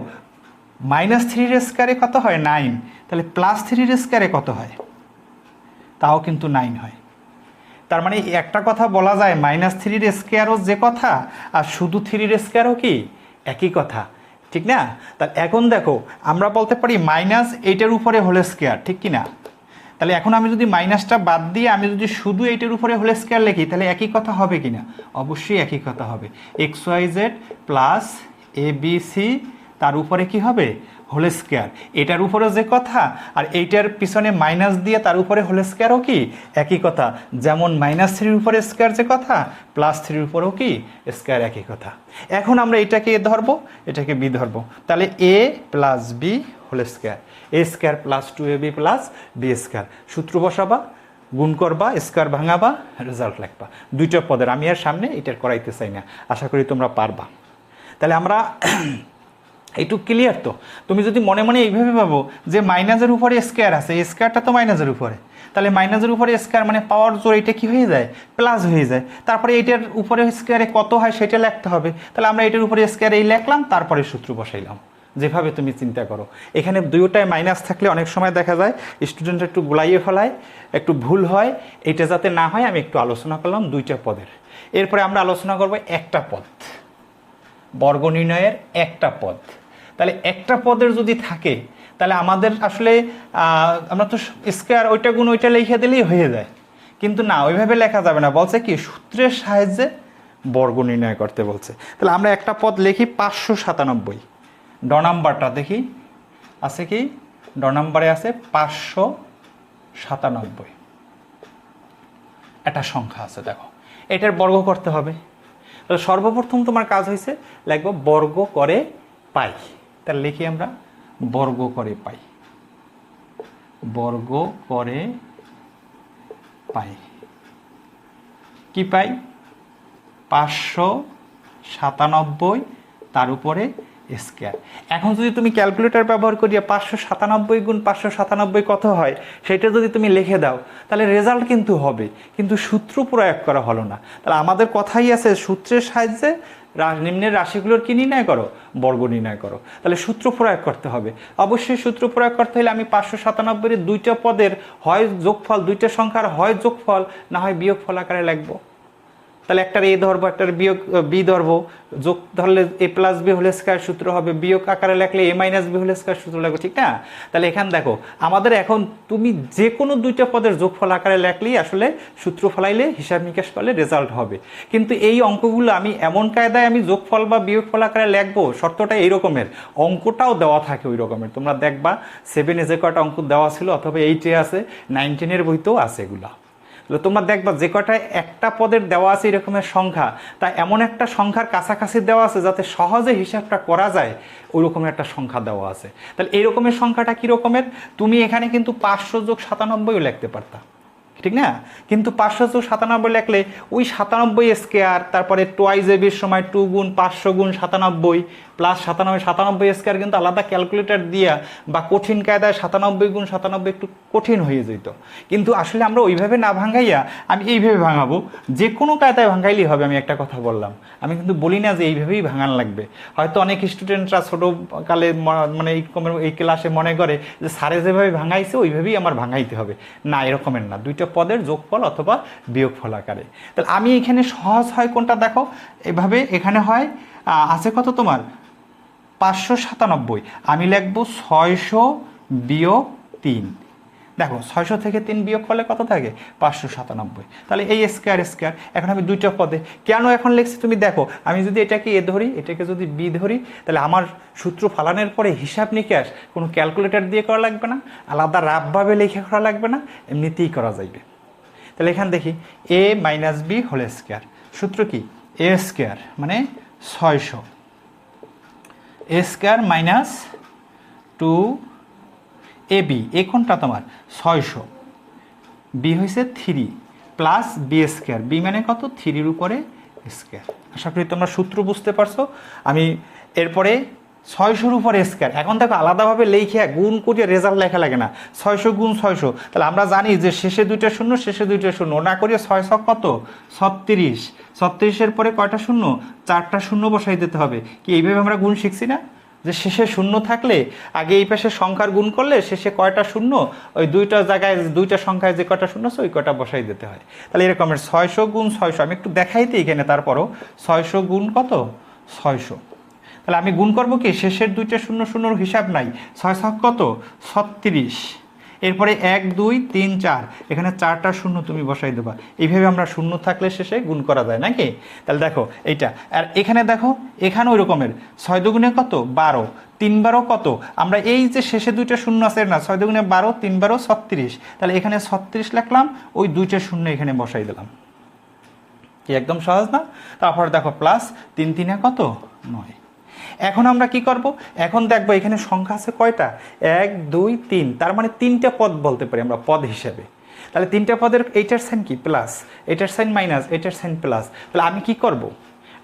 -3 স্কয়ারে কত হয়, 9। তাহলে +3 স্কয়ারে কত হয়, তাও কিন্তু 9 হয়। তার মানে একটা কথা বলা যায়, -3 স্কয়ারও যে কথা আর শুধু 3 স্কয়ারও কি একই কথা, ঠিক না? তাহলে এখন দেখো আমরা বলতে পারি -8 উপরে হোল স্কয়ার, ঠিক কি না? তাহলে এখন আমি যদি মাইনাসটা বাদ দিয়ে আমি যদি শুধু 8 উপরে হোল স্কয়ার লিখি, তাহলে একই কথা হবে কিনা? অবশ্যই একই কথা হবে। XYZ প্লাস ABC, তার উপরে কি হবে, হোল স্কয়ার। এটার উপরে যে কথা আর এইটার পিছনে মাইনাস দিয়ে তার উপরে হোল স্কয়ারও কি একই কথা। যেমন -3 উপরে স্কয়ার যে কথা, +3 উপরেও কি স্কয়ার একই কথা। এখন আমরা এটাকে এ ধরবো, এটাকে বি ধরবো। তাহলে A plus B whole square, A square plus 2AB plus B square. সূত্র বসাবা, গুণ করবা, স্কয়ার ভাঙাবা, রেজাল্ট লিখবা। দুইটা পদের, আমি আর সামনে এটার করাইতে চাই না, আশা করি তোমরা পারবা। তাহলে আমরা এইটুকু ক্লিয়ার তো? তুমি যদি মনে মনে এইভাবে ভাবো যে মাইনাসের উপরে স্কয়ার আছে, স্কয়ারটা তো মাইনাসের উপরে, তাহলে মাইনাসের উপরে স্কয়ার মানে পাওয়ার জোর, এটা কি হয়ে যায়, প্লাস হয়ে যায়। তারপরে এটার উপরে স্কয়ারে কত হয় সেটা লিখতে হবে। তাহলে আমরা এটার উপরে স্কয়ার এই লিখলাম, তারপরে সূত্র বসাইলাম। যেভাবে তুমি চিন্তা করো। এখানে দুইটায় মাইনাস থাকলে অনেক সময় দেখা যায় স্টুডেন্ট একটু গুলাইয়ে ফেলায়, একটু ভুল হয়। এটা যাতে না হয় আমি একটু আলোচনা করলাম দুইটা পদের। এরপরে আমরা আলোচনা করব একটা পদ, বর্গ নির্ণয়ের একটা পদ। তাহলে একটা পদের যদি থাকে তাহলে আমাদের আসলে আমরা তো স্কয়ার ওইটা গুণ ওইটা লিখে দিলেই হয়ে যায়, কিন্তু না, ওইভাবে লেখা যাবে না। বলছে কি সূত্রের সাহায্যে বর্গ নির্ণয় করতে বলছে। তাহলে আমরা একটা পদ লিখি 597। ড নাম্বারটা দেখি আছে কি, ড নাম্বারে আছে 597, একটা সংখ্যা আছে। দেখো এটার বর্গ করতে হবে। তাহলে সর্বপ্রথম তোমার কাজ হয়েছে লিখবো বর্গ করে পাই। তাহলে লিখি আমরা বর্গ করে পাই, বর্গ করে পাই। কি পাই? 597 তার উপরে স্কয়ার। এখন যদি তুমি ক্যালকুলেটর ব্যবহার করিয়া 597 গুণ 597 কত হয় সেটা যদি তুমি লিখে দাও তাহলে রেজাল্ট কিন্তু হবে, কিন্তু সূত্র প্রয়োগ করা হলো না। তাহলে আমাদের কথাই আছে সূত্রের সাহায্যে নিম্নের রাশিগুলোর কি নির্ণয় করো? বর্গ নির্ণয় করো। তাহলে সূত্র প্রয়োগ করতে হবে। অবশ্যই সূত্র প্রয়োগ করতে হলে আমি 597 এর দুইটা পদের হয় যোগফল, দুইটা সংখ্যার হয় যোগফল না হয় বিয়োগফল আকারে লিখবো। তাহলে একটার এ ধরবো, একটার বিয়োগ বি ধরবো। যোগ ধরলে এ প্লাস বি হোল স্কয়ার সূত্র হবে, বিয়োগ আকারে লিখলে এ মাইনাস বি হোল স্কয়ার সূত্র লাগবে, ঠিক না? তাহলে এখানে দেখো আমাদের এখন তুমি যে কোনো দুইটা পদের যোগফল আকারে লিখলেই আসলে সূত্র ফলাইলে হিসাব নিকাশ করলে রেজাল্ট হবে। কিন্তু এই অঙ্কগুলো আমি এমন কায়দায় আমি যোগফল বা বিয়োগফল আকারে লিখবো, শর্তটা এই রকমের, অঙ্কটাও দেওয়া থাকে ওই রকমের। তোমরা দেখবা 7 যে কয়টা অঙ্ক দেওয়া ছিল অথবা 8 আছে, 9, 10 বইতেও আছে এগুলা। তোমরা দেখবা যে কটায় একটা পদের দেওয়া আছে এরকমের সংখ্যা, তা এমন একটা সংখ্যার কাছাকাছি দেওয়া আছে যাতে সহজে হিসাবটা করা যায়, ওই রকমের একটা সংখ্যা দেওয়া আছে। তাহলে এই রকমের সংখ্যাটা কী রকমের? তুমি এখানে কিন্তু 500+97 লিখতে পারতা, ঠিক না? কিন্তু 500+97 লিখলে ওই 97 স্কয়ার, তারপরে টোয়াইজ এবির সময় 2 গুণ 500 গুণ 97 প্লাস 97 স্কয়ার কিন্তু আলাদা ক্যালকুলেটর দিয়া বা কঠিন কায়দায় 97 গুণ 97 একটু কঠিন হয়ে যেত। কিন্তু আসলে আমরা ওইভাবে না ভাঙাইয়া আমি এইভাবে ভাঙাবো, যে কোনো কায়দায় ভাঙাইলেই হবে। আমি একটা কথা বললাম, আমি কিন্তু বলি না যে এইভাবেই ভাঙান লাগবে। হয়তো অনেক স্টুডেন্টরা ছোটোকালে মানে এই ক্লাসে মনে করে যে স্যারে যেভাবে ভাঙাইছে ওইভাবেই আমার ভাঙাইতে হবে। না, এরকমের না, দুইটা পদের যোগফল অথবা বিয়োগফল আকারে। তাহলে আমি এখানে সহজ হয় কোনটা দেখো, এভাবে এখানে হয় আছে কত তোমার 597, আমি লিখবো 600 বিয়োগ 3। দেখো 600 থেকে 3 বিয়োগ করলে কত থাকে? 597। তাহলে এই স্কয়ার স্কয়ার। এখন আমি দুইটা পদে কেন এখন লিখছি তুমি দেখো, আমি যদি এটাকে এ ধরি, এটাকে যদি বি ধরি, তাহলে আমার সূত্র ফালানোর পরে হিসাব নিকাশ কোনো ক্যালকুলেটর দিয়ে করা লাগবে না, আলাদা রাফভাবে লিখে করা লাগবে না, এমনিতেই করা যাবে। তাহলে এখানে দেখি এ মাইনাস বি হোল স্কয়ার, সূত্র কি? এ স্কয়ার মানে 600, এ স্কয়ার মাইনাস 2 এ বি, এ কোনটা তোমার 600, বি হয়েছে 3 প্লাস বি স্কয়ার, বি মানে কত? 3 উপরে স্কয়ার। আশা করি তোমরা সূত্র বুঝতে পারছো। আমি এরপরে 600 উপরে স্কয়ার। এখন দেখো আলাদাভাবে লিখে গুণ করে রেজাল্ট লেখা লাগে না, 600 গুণ 600। তাহলে আমরা জানি যে শেষে দুইটা শূন্য, শেষে দুইটা শূন্য, না করিয়ে 6 কত? 36, 36-এর পরে কয়টা শূন্য? 4টা শূন্য বসাই দিতে হবে। কি এইভাবে আমরা গুণ শিখছি না, যে শেষে শূন্য থাকলে আগে এই পাশে সংখ্যার গুণ করলে শেষে কয়টা শূন্য, ওই দুইটা জায়গায় দুইটা সংখ্যায় যে কয়টা শূন্য আছে ওই কয়টা বসাই দিতে হয়। তাহলে এরকমের 600 গুণ 600, আমি একটু দেখাইতে এখানে, তারপরও 600 গুণ কত? 600। তাহলে আমি গুণ করবো কি? শেষের দুইটা শূন্য শূন্যর হিসাব নাই, 6 কত? 36। এরপরে 1 2 3 4, এখানে 4টা শূন্য তুমি বসাই দেবা। এইভাবে আমরা শূন্য থাকলে শেষে গুণ করা যায় নাকি? তাহলে দেখো এইটা, আর এখানে দেখো এখানে ওই রকমের 6 দুগুণে কত? 12, 3 12 কত? আমরা এই যে শেষে দুইটা শূন্য আছে না, 6 দুগুণে 12, 3 12 36। তাহলে এখানে 36 লিখলাম, ওই দুইটা শূন্য এখানে বসাই দিলাম। কি একদম সহজ না? তারপর দেখো প্লাস 3 3 কত? 9। এখন আমরা কি করব? এখন দেখবো এখানে সংখ্যা আছে কয়টা? 1 2 3, তার মানে 3টা পদ বলতে পারি আমরা পদ হিসেবে। তাহলে 3টা পদের এইটার সাইন কি? প্লাস, এটার সাইন মাইনাস, এটার সাইন প্লাস। তাহলে আমি কি করব?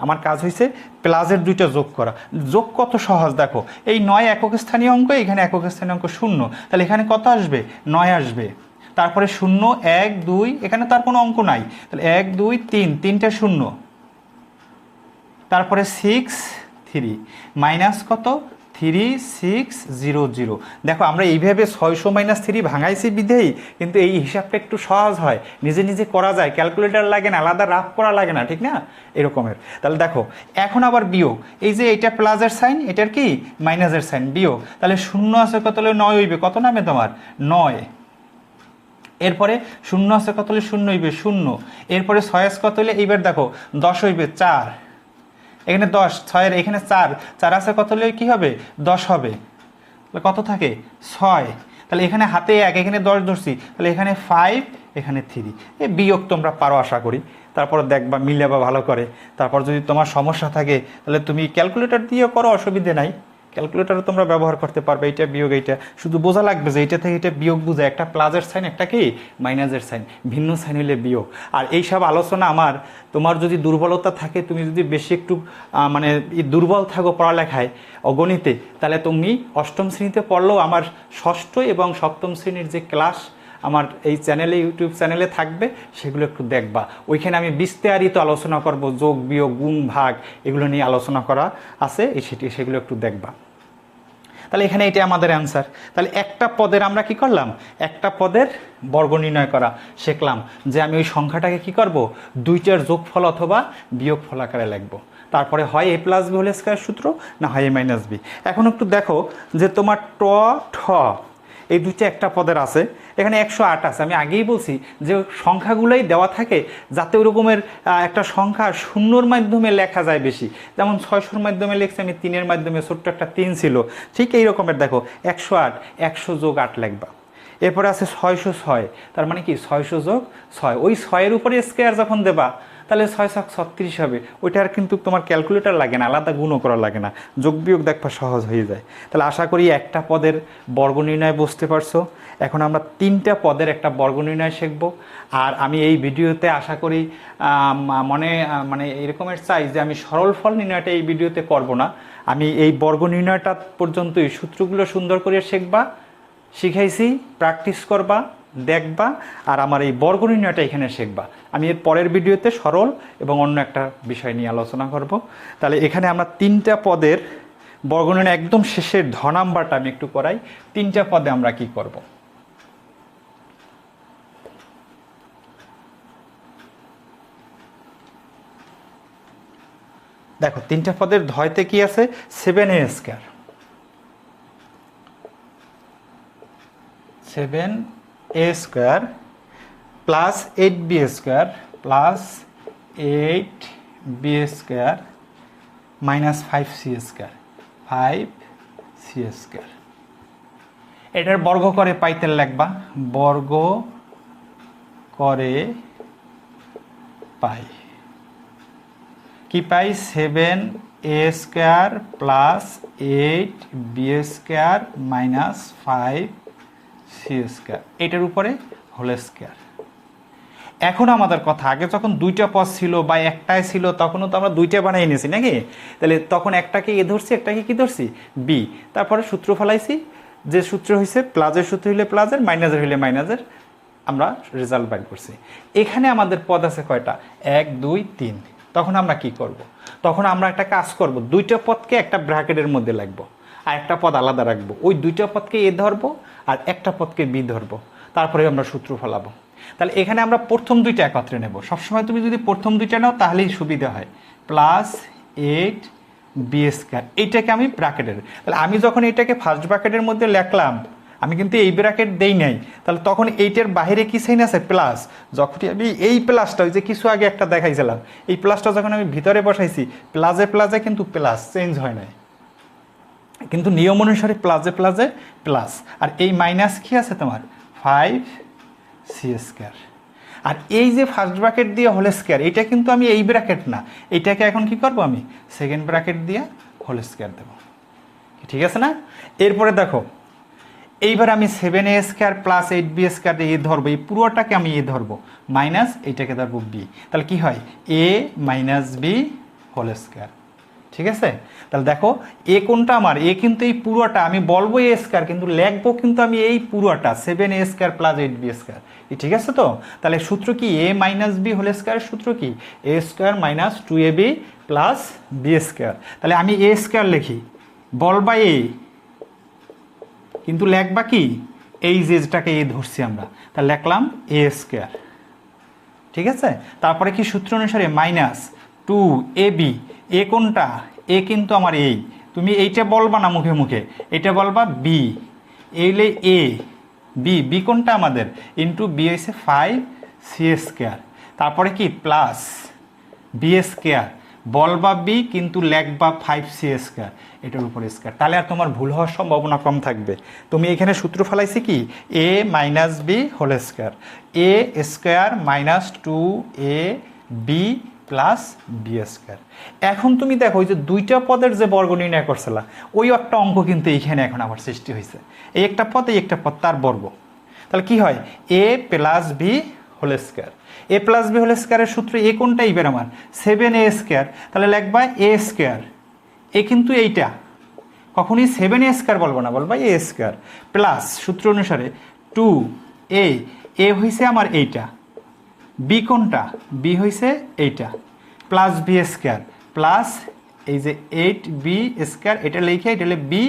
আমার কাজ হয়েছে প্লাসের দুইটা যোগ করা। যোগ কত সহজ দেখো, এই 9 একক স্থানীয় অঙ্ক, এখানে একক স্থানীয় অঙ্ক 0, তাহলে এখানে কত আসবে? 9 আসবে। তারপরে 0 1 2, এখানে তার কোনো অঙ্ক নাই, তাহলে 1 2 3, 3টা শূন্য, তারপরে 6 3 মাইনাস কত? 3600। দেখো আমরা এইভাবে 600 মাইনাস 3 ভাঙাইছি বিধেই কিন্তু এই হিসাবটা একটু সহজ হয়, নিজে নিজে করা যায়, ক্যালকুলেটর লাগে না, আলাদা রাফ করা লাগে না, ঠিক না এরকমের। তাহলে দেখো এখন আবার বিয়োগ, এই যে এটা প্লাসের সাইন, এটার কি মাইনাসের সাইন, বিয়োগ, তাহলে শূন্য আছে কত হলে 9 হইবে, কত নামে তোমার 9। এরপরে শূন্য আছে কত হলে শূন্য হইবে 0, এরপরে 6 আছে কত হলে, এইবার দেখো 10 হইবে 4, এখানে 10, 6 এখানে 4, 4 আছে কত হলে কি হবে 10 হবে, তাহলে কত থাকে 6, তাহলে এখানে হাতে 1, এখানে 10 ধরছি, তাহলে এখানে 5, এখানে 3। এই বিয়োগ তোমরা পারো আশা করি, তারপর দেখবা মিলাবা ভালো করে। তারপর যদি তোমার সমস্যা থাকে তাহলে তুমি ক্যালকুলেটর দিয়ে করো, অসুবিধে নাই, ক্যালকুলেটরও তোমরা ব্যবহার করতে পারবে। এইটা বিয়োগ, এইটা শুধু বোঝা লাগবে যে এইটা থেকে এটা বিয়োগ বোঝা, একটা প্লাসের সাইন একটা কি মাইনাসের সাইন, ভিন্ন সাইন হলে বিয়োগ। আর এইসব আলোচনা আমার, তোমার যদি দুর্বলতা থাকে, তুমি যদি বেশি একটু মানে দুর্বল থাকো পড়ালেখায় অগণিতে, তাহলে তুমি অষ্টম শ্রেণীতে পড়লেও আমার ষষ্ঠ এবং সপ্তম শ্রেণীর যে ক্লাস আমার এই চ্যানেলে, ইউটিউব চ্যানেলে থাকবে, সেগুলো একটু দেখবা। ওইখানে আমি বিস্তারিত আলোচনা করব, যোগ বিয়োগ গুণ ভাগ এগুলো নিয়ে আলোচনা করা আছে, সেগুলো একটু দেখবা। তাহলে এখানে এটা আমাদের অ্যান্সার। তাহলে একটা পদের আমরা কি করলাম, একটা পদের বর্গ নির্ণয় করা শিখলাম, যে আমি ওই সংখ্যাটাকে কি করব, দুইটার যোগফল অথবা বিয়োগফল আকারে লিখবো। তারপরে হয় a plus B whole square সূত্র, না হয় a মাইনাস বি। এখন একটু দেখো যে তোমার ট ঠ এই দুইটা একটা পদের আছে, এখানে 108 আছে। আমি আগেই বলছি যে সংখ্যাগুলোই দেওয়া থাকে যাতে ওই রকমের একটা সংখ্যা শূন্যর মাধ্যমে লেখা যায় বেশি, যেমন 600-র মাধ্যমে লিখছি আমি, 3-এর মাধ্যমে ছোট্ট একটা 3 ছিল, ঠিক এই রকমের। দেখো 108, 100 যোগ 8 লিখবা। এরপরে আছে 606, তার মানে কি 600 যোগ 6, ওই 6-এর উপরে স্কয়ার যখন দেবা তাহলে 6 6 36 হবে। ওইটা আর কিন্তু তোমার ক্যালকুলেটর লাগে না, আলাদা গুণও করা লাগে না, যোগ বিয়োগ দেখবা সহজ হয়ে যায়। তাহলে আশা করি একটা পদের বর্গ নির্ণয় বুঝতে পারছো। এখন আমরা 3টা পদের একটা বর্গ নির্ণয় শিখব। আর আমি এই ভিডিওতে আশা করি মানে এরকমের চাই যে আমি সরল ফল নির্ণয়টা এই ভিডিওতে করব না, আমি এই বর্গ নির্ণয়টা পর্যন্তই সূত্রগুলো সুন্দর করে শিখবা, শিখাইছি, প্র্যাকটিস করবা, দেখবা, আর আমার এই বর্গ নির্ণয়টা এখানে শিখবা। আমি এর পরের ভিডিওতে সরল এবং অন্য একটা বিষয় নিয়ে আলোচনা করব। তাহলে এখানে আমরা 3টা পদের বর্গ নির্ণয় একদম শেষের ধ নাম্বারটা আমি একটু করাই। 3টা পদে আমরা কি করব, দেখো 3টা পদের ধয়তে কি আছে, 7a square, 7a square plus 8b square plus 8b square minus 5c square, 5c square. এটার বর্গ করে পাইতে লিখবা, বর্গ করে পাই কি পাই, 7a square plus 8b square minus 5c square, এটার উপরে হোল স্কয়ার। এখন আমাদের কথা, আগে যখন 2টা পদ ছিল বা একটাই ছিল তখনও তো আমরা 2টা বানিয়ে নিয়েছি নাকি, তাহলে তখন একটাকে এ ধরছি, একটাকে কি ধরছি বি, তারপরে সূত্র ফেলাইছি, যে সূত্র হয়েছে প্লাসের সূত্র হইলে প্লাসের, মাইনাসের হইলে মাইনাসের, আমরা রেজাল্ট বাইর করছি। এখানে আমাদের পদ আছে কয়টা, 1 2 3। তখন আমরা কি করব, তখন আমরা একটা কাজ করব, 2টা পদকে একটা ব্র্যাকেটের মধ্যে লিখবো আর একটা পদ আলাদা রাখবো, ওই 2টা পদকে এ ধরবো আর একটা পদকে বি ধরবো, তারপরে আমরা সূত্র ফেলাবো। তাহলে এখানে আমরা প্রথম 2টা একত্রে নেব। সবসময় তুমি যদি প্রথম 2টা নাও তাহলেই সুবিধা হয়, প্লাস 8b স্কয়ার, এইটাকে আমি ব্র্যাকেটের, তাহলে আমি যখন এটাকে ফার্স্ট ব্র্যাকেটের মধ্যে লিখলাম, আমি কিন্তু এই ব্র্যাকেট দেই নাই, তাহলে তখন এইটার বাইরে কি সাইন আছে প্লাস, যখনই আমি এই প্লাসটা, ওই যে কিছু আগে একটা দেখাইছিলাম, এই প্লাসটা যখন আমি ভিতরে বসাইছি, প্লাসে প্লাসে কিন্তু প্লাস চেঞ্জ হয় নাই, কিন্তু নিয়ম অনুসারে প্লাসে প্লাসে প্লাস। আর এই মাইনাস কি আছে তোমার 5c স্কয়ার, আর এই যে ফার্স্ট ব্র্যাকেট দিয়ে হোল স্কয়ার, এটা কিন্তু আমি এই ব্র্যাকেট না, এটাকে এখন কি করব, আমি সেকেন্ড ব্র্যাকেট দিয়ে হোল স্কয়ার দেব, ঠিক আছে না। এরপরে দেখো এইবার আমি 7a square plus 8b square এ ধরবো, এই পুরোটাকে আমি এ ধরবো, মাইনাস এইটাকে ধরবো বি, তাহলে কি হয় a minus B whole square, ঠিক আছে। তাহলে দেখো এ কোনটা আমার, এ কিন্তু এই পুরোটা, আমি বলবো এ স্কয়ার কিন্তু লিখবো কিন্তু আমি এই পুরোটা 7a square plus 8b square, ঠিক আছে। তো তাহলে সূত্র কি, a minus B whole square সূত্র কি, a square minus 2ab plus B square. তাহলে আমি a স্কয়ার লিখি, বলবা এ, কিন্তু লেখবা কি এই যেটাকে এ ধরছি আমরা, তাহলে লিখলাম এ স্কোয়ার। ঠিক আছে, তারপরে কি সূত্র অনুসারে মাইনাস 2ab, এ কোনটা, এ কিন্তু আমার এই, তুমি এইটা বলবা না মুখে মুখে, এটা বলবা বি, এইলে এ বি, বি কোনটা আমাদের, ইন্টু বি হয়েছে 5c স্কোয়ার, তারপরে কি প্লাস বি স্কোয়ার, বলবা বি কিন্তু লেখবা 5c স্কোয়ার, এটার উপরে স্কোয়ার, তাহলে আর তোমার ভুল হওয়ার সম্ভাবনা কম থাকবে। তুমি এখানে সূত্র ফেলাইছি কি a minus B whole square, A square minus 2ab plus B square. এখন তুমি দেখো ওই যে দুইটা পদের যে বর্গ নির্ণয় করছিলা, ওই একটা অঙ্ক কিন্তু এইখানে এখন আবার সৃষ্টি হয়েছে, এই একটা পদ এই একটা পদ তার বর্গ, তাহলে কি হয় A plus B whole square, A plus B whole স্কোয়ারের সূত্র এ কোনটা এইবার আমার 7a স্কোয়ার, তাহলে লিখবা এ স্কোয়ার, এ কিন্তু এইটা, কখনই 7a স্কোয়ার বলবো না, বলবা এ স্কোয়ার, প্লাস সূত্র অনুসারে 2a, এ হয়েছে আমার এইটা, বি কোনটা, বি হয়েছে এইটা, প্লাস বি স্কোয়ার, প্লাস এই যে 8b স্কোয়ার, এটা লিখে এটা হলে বি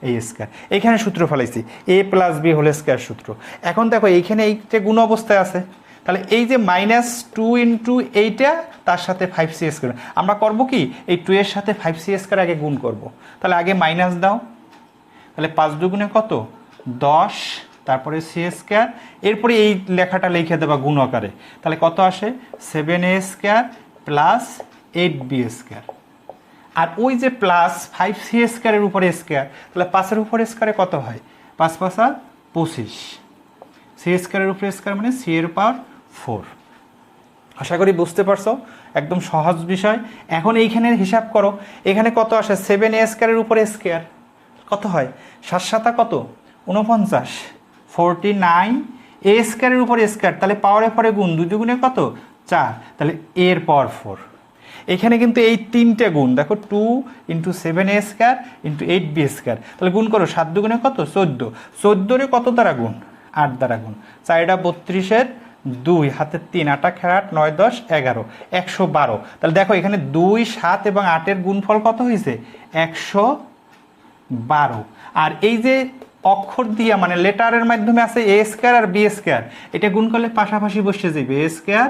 এই স্কোয়ার, এইখানে সূত্র ফেলাইছি এ প্লাস বি হোল স্কোয়ার সূত্র। এখন দেখো এইখানে এইটা গুণ অবস্থায় আছে, তাহলে এই যে -2 ইন্টু এইটা তার সাথে 5c স্কোয়ার, আমরা করব কি এই 2 এর সাথে 5c স্কোয়ার আগে গুণ করব, তাহলে আগে মাইনাস দাও, তাহলে 5 দুগুণে কত 10, তারপরে সি স্কোয়ার, এরপরে এই লেখাটা লিখে দেবা গুণ আকারে, তাহলে কত আসে 7a square plus 8b square, আর ওই যে প্লাস 5c স্কোয়ারের উপরে স্কোয়ার, তাহলে 5-এর উপরে স্কোয়ারে কত হয় 5 5 25, সি স্কোয়ারের উপরে স্কোয়ার মানে সি এর পাওয়ার 4। আশা করি বুঝতে পারছো, একদম সহজ বিষয়। এখন এইখানে হিসাব করো, এখানে কত আসে 7a স্কোয়ারের উপরে স্কোয়ার কত হয় 7 7 কত 49, 49 এ স্কোয়ারের উপরে স্কোয়ার, তাহলে পাওয়ারে পরে গুণ, 2 দুগুণে কত 4, তাহলে এর পাওয়ার 4। এখানে কিন্তু এই তিনটে গুণ দেখো 2 into 7a square into 8b square, তাহলে গুণ করো 7 দুগুণে কত 14, 14 কত দ্বারা গুণ 8 দ্বারা গুণ, 4 32 2 হাতে 3 8 8 9 10 11 112, তাহলে দেখো এখানে 2 7 এবং 8-এর গুণফল কত হয়েছে 112, আর এই যে অক্ষর দিয়া মানে লেটারের মাধ্যমে আছে এ স্কোয়ার আর বি স্কোয়ার, এটা গুণ করলে পাশাপাশি বসে যাবে এ স্কোয়ার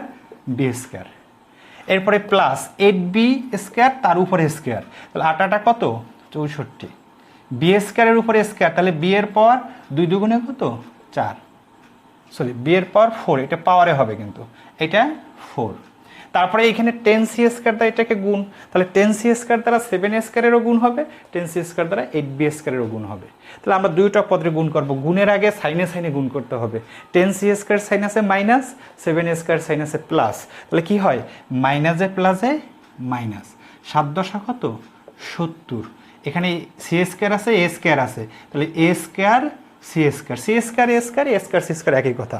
বি স্কোয়ার, এরপরে প্লাস 8b স্কোয়ার তার উপরে স্কোয়ার, তাহলে 8 8 কত 64, বি স্কোয়ারের উপরে স্কোয়ার, তাহলে বি এর পাওয়ার 2 দুগুণে কত 4, সরি বি এর পাওয়ার 4, এটা পাওয়ারে হবে কিন্তু এটা 4, তারপরে এখানে 10c স্কোয়ার দ্বারা এটাকে গুণ, তাহলে 10c স্কোয়ার দ্বারা 7a স্কোয়ারেরও গুণ হবে, 10c স্কোয়ার দ্বারা 8b স্কোয়ারেরও গুণ হবে, তাহলে আমরা দুইটা পদে গুণ করব, গুণের আগে সাইনে সাইনে গুণ করতে হবে, 10c স্কোয়ার সাইন আছে মাইনাস, 7a স্কোয়ার সাইন আছে প্লাস, তাহলে কি হয় মাইনাসে প্লাসে মাইনাস, 7 10 কত 70, এখানে সি স্কোয়ার আছে এ স্কোয়ার আছে, তাহলে A square C square, C square A square A square C square একই কথা,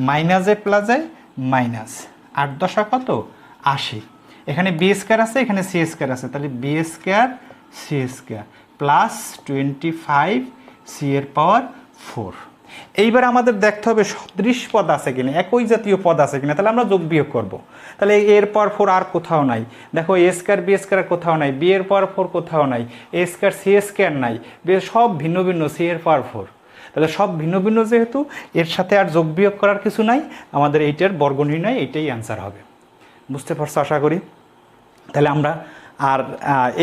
মাইনাসে প্লাসে মাইনাস, 8 10 কত 80, এখানে বি স্কোয়ার আছে এখানে সি স্কোয়ার আছে, তাহলে B square C square plus 25 C এর পাওয়ার 4। এইবার আমাদের দেখতে হবে সদৃশ পদ আছে কিনা, একই জাতীয় পদ আছে কিনা, তাহলে আমরা যোগ বিয়োগ করব, তাহলে এর পাওয়ার 4 আর কোথাও নাই, দেখো এ স্কোয়ার বি স্কোয়ার কোথাও নাই, বি এর পাওয়ার 4 কোথাও নাই, এ স্কোয়ার সি স্কোয়ার নাই, বি সব ভিন্ন ভিন্ন, সি এর পাওয়ার 4, তাহলে সব ভিন্ন ভিন্ন যেহেতু এর সাথে আর যোগ বিয়োগ করার কিছু নাই, আমাদের এইটার বর্গ নির্ণয় এইটাই অ্যান্সার হবে। বুঝতে পারছো আশা করি। তাহলে আমরা আর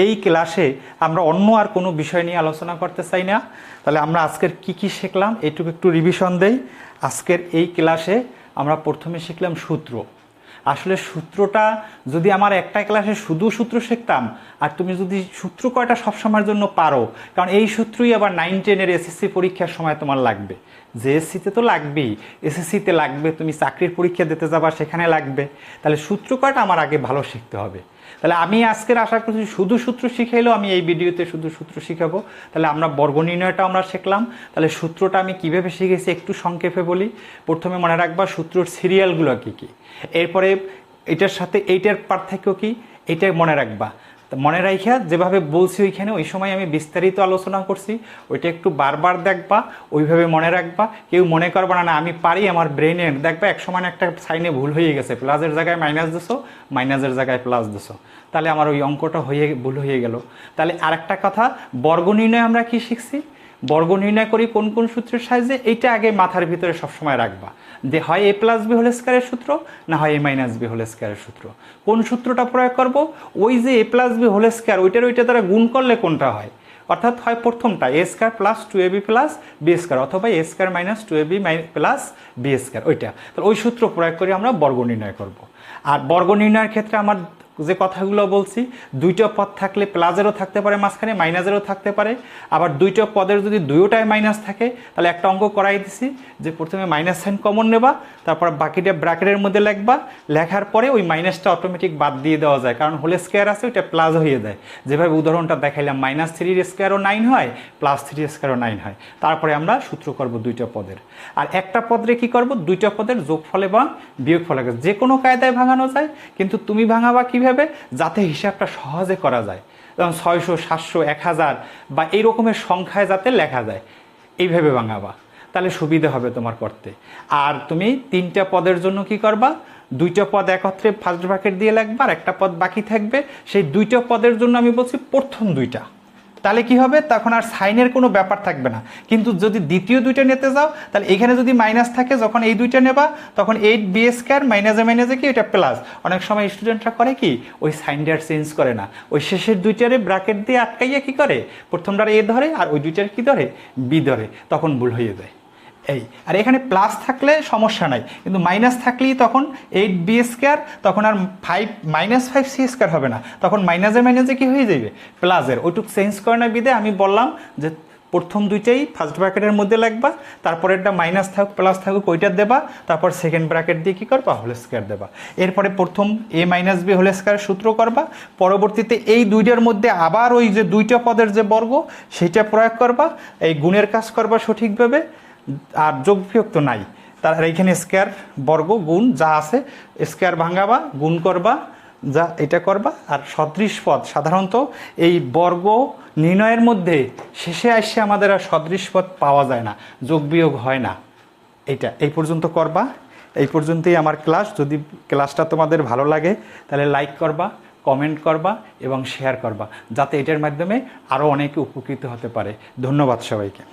এই ক্লাসে আমরা অন্য আর কোনো বিষয় নিয়ে আলোচনা করতে চাই না, তাহলে আমরা আজকের কি কি শিখলাম এইটুকু একটু রিভিশন দেই। আজকের এই ক্লাসে আমরা প্রথমে শিখলাম সূত্র। আসলে সূত্রটা যদি আমার একটা ক্লাসে শুধু সূত্র শিখতাম, আর তুমি যদি সূত্র কয়টা সবসময়ের জন্য পারো, কারণ এই সূত্রই আবার 9 10-এর এসএসসি পরীক্ষার সময় তোমার লাগবে, জেএসসিতে তো লাগবেই, এসএসসিতে লাগবে, তুমি চাকরির পরীক্ষা দিতে যাবা সেখানে লাগবে, তাহলে সূত্র কয়টা আমার আগে ভালো শিখতে হবে। তাহলে আমি আজকের আশা করছি শুধু সূত্র শিখাইলেও আমি এই ভিডিওতে শুধু সূত্র শিখাবো। তাহলে আমরা বর্গ নির্ণয়টা আমরা শিখলাম। তাহলে সূত্রটা আমি কিভাবে শিখেছি একটু সংক্ষেপে বলি। প্রথমে মনে রাখবা সূত্রর সিরিয়ালগুলো কী কী, এরপরে এটার সাথে এইটার পার্থক্য কী এইটা মনে রাখবা, তো মনে রাখিয়া যেভাবে বলছি ওইখানে ওই সময় আমি বিস্তারিত আলোচনা করছি, ওইটা একটু বারবার দেখবা, ওইভাবে মনে রাখবা। কেউ মনে করবা না আমি পারি, আমার ব্রেনে দেখবা এক সময় একটা সাইনে ভুল হয়ে গেছে, প্লাসের জায়গায় মাইনাস দিছো, মাইনাসের জায়গায় প্লাস দিছো, তাহলে আমার ওই অঙ্কটা ভুল হয়ে গেল। তাহলে আরেকটা কথা, বর্গ নির্ণয় আমরা কি শিখছি? বর্গ নির্ণয় করি কোন কোন সূত্রের সাহায্যে, এইটা আগে মাথার ভিতরে সবসময় রাখবা যে হয় এ প্লাস বি হোল স্কয়ারের সূত্র, না হয় এ মাইনাস বি হোল স্কয়ারের সূত্র। কোন সূত্রটা প্রয়োগ করব? ওই যে A plus B whole square ওইটা দ্বারা গুণ করলে কোনটা হয়, অর্থাৎ হয় প্রথমটা A square plus 2ab plus B square, অথবা A square minus 2ab plus B square, ওইটা। তাহলে ওই সূত্র প্রয়োগ করে আমরা বর্গ নির্ণয় করব। আর বর্গ নির্ণয়ের ক্ষেত্রে আমার যে কথাগুলো বলছি, দুইটা পদ থাকলে প্লাসেরও থাকতে পারে মাঝখানে, মাইনাসেরও থাকতে পারে। আবার দুইটা পদের যদি দুইটাই মাইনাস থাকে, তাহলে একটা অঙ্ক করাই দিছি যে প্রথমে মাইনাস সাইন কমন নেবা, তারপর বাকিটা ব্র্যাকেটের মধ্যে লিখবা, লেখার পরে ওই মাইনাসটা অটোমেটিক বাদ দিয়ে দেওয়া যায়, কারণ হোল স্কয়ার আছে ওইটা প্লাস হয়ে যায়। যেভাবে উদাহরণটা দেখাইলাম, -3 স্কয়ারও 9 হয়, +3 স্কয়ারও 9 হয়। তারপরে আমরা সূত্র করব দুইটা পদের। আর একটা পদরে কি করব? দুইটা পদের যোগফল এবং বিয়োগফল, যে কোনো কায়দায় ভাঙানো যায়, কিন্তু তুমি ভাঙাবা কিভাবে যাতে হিসাবটা সহজে করা যায়, যেমন 600, 700, 1000 বা এই রকমের সংখ্যায় যাতে লেখা যায়, এইভাবে ভাঙাবা, তাহলে সুবিধা হবে তোমার করতে। আর তুমি তিনটা পদের জন্য কি করবা? দুইটা পদ একত্রে ফার্স্ট ব্র্যাকেট দিয়ে লিখবা, আর একটা পদ বাকি থাকবে। সেই দুইটা পদের জন্য আমি বলছি প্রথম দুইটা, তাহলে কি হবে? তখন আর সাইনের কোনো ব্যাপার থাকবে না। কিন্তু যদি দ্বিতীয় দুইটা নিতে যাও, তাহলে এখানে যদি মাইনাস থাকে, যখন এই দুইটা নেবা তখন 8b স্কয়ার মাইনাসে মাইনাসে কি এটা প্লাস। অনেক সময় স্টুডেন্টরা করে কি, ওই সাইনটা চেঞ্জ করে না, ওই শেষের দুইটারে ব্র্যাকেট দিয়ে আটকাইয়া কি করে, প্রথমটার এ ধরে আর ওই দুইটার কি ধরে, বি ধরে, তখন ভুল হয়ে যায়। এই আর এখানে প্লাস থাকলে সমস্যা নাই, কিন্তু মাইনাস থাকলেই তখন 8b স্কয়ার, তখন আর -5c স্কয়ার হবে না, তখন মাইনাসে মাইনাসে কি হয়ে যাবে, প্লাসের। ওইটুক চেঞ্জ করে না বিদে আমি বললাম যে প্রথম দুইটাই ফার্স্ট ব্র্যাকেটের মধ্যে লিখবা, তারপরেরটা মাইনাস থাকুক প্লাস থাকুক ওইটা দেবা, তারপর সেকেন্ড ব্র্যাকেট দিয়ে কী করবা, হোল স্কয়ার দেবা। এরপরে প্রথম a minus B whole square সূত্র করবা, পরবর্তীতে এই দুইটার মধ্যে আবার ওই যে দুইটা পদের যে বর্গ সেইটা প্রয়োগ করবা, এই গুণের কাজ করবা সঠিকভাবে, আর যোগ বিয়োগ তো নাই, তার এইখানে স্কয়ার বর্গ গুণ যা আছে স্কয়ার ভাঙাবা, গুণ করবা, যা এটা করবা। আর সদৃশ পদ সাধারণত এই বর্গ নির্ণয়ের মধ্যে শেষে আসছে আমাদের আর সদৃশ পদ পাওয়া যায় না, যোগ বিয়োগ হয় না। এইটা এই পর্যন্ত করবা। এই পর্যন্তই আমার ক্লাস। যদি ক্লাসটা তোমাদের ভালো লাগে তাহলে লাইক করবা, কমেন্ট করবা এবং শেয়ার করবা, যাতে এটার মাধ্যমে আরও অনেকে উপকৃত হতে পারে। ধন্যবাদ সবাইকে।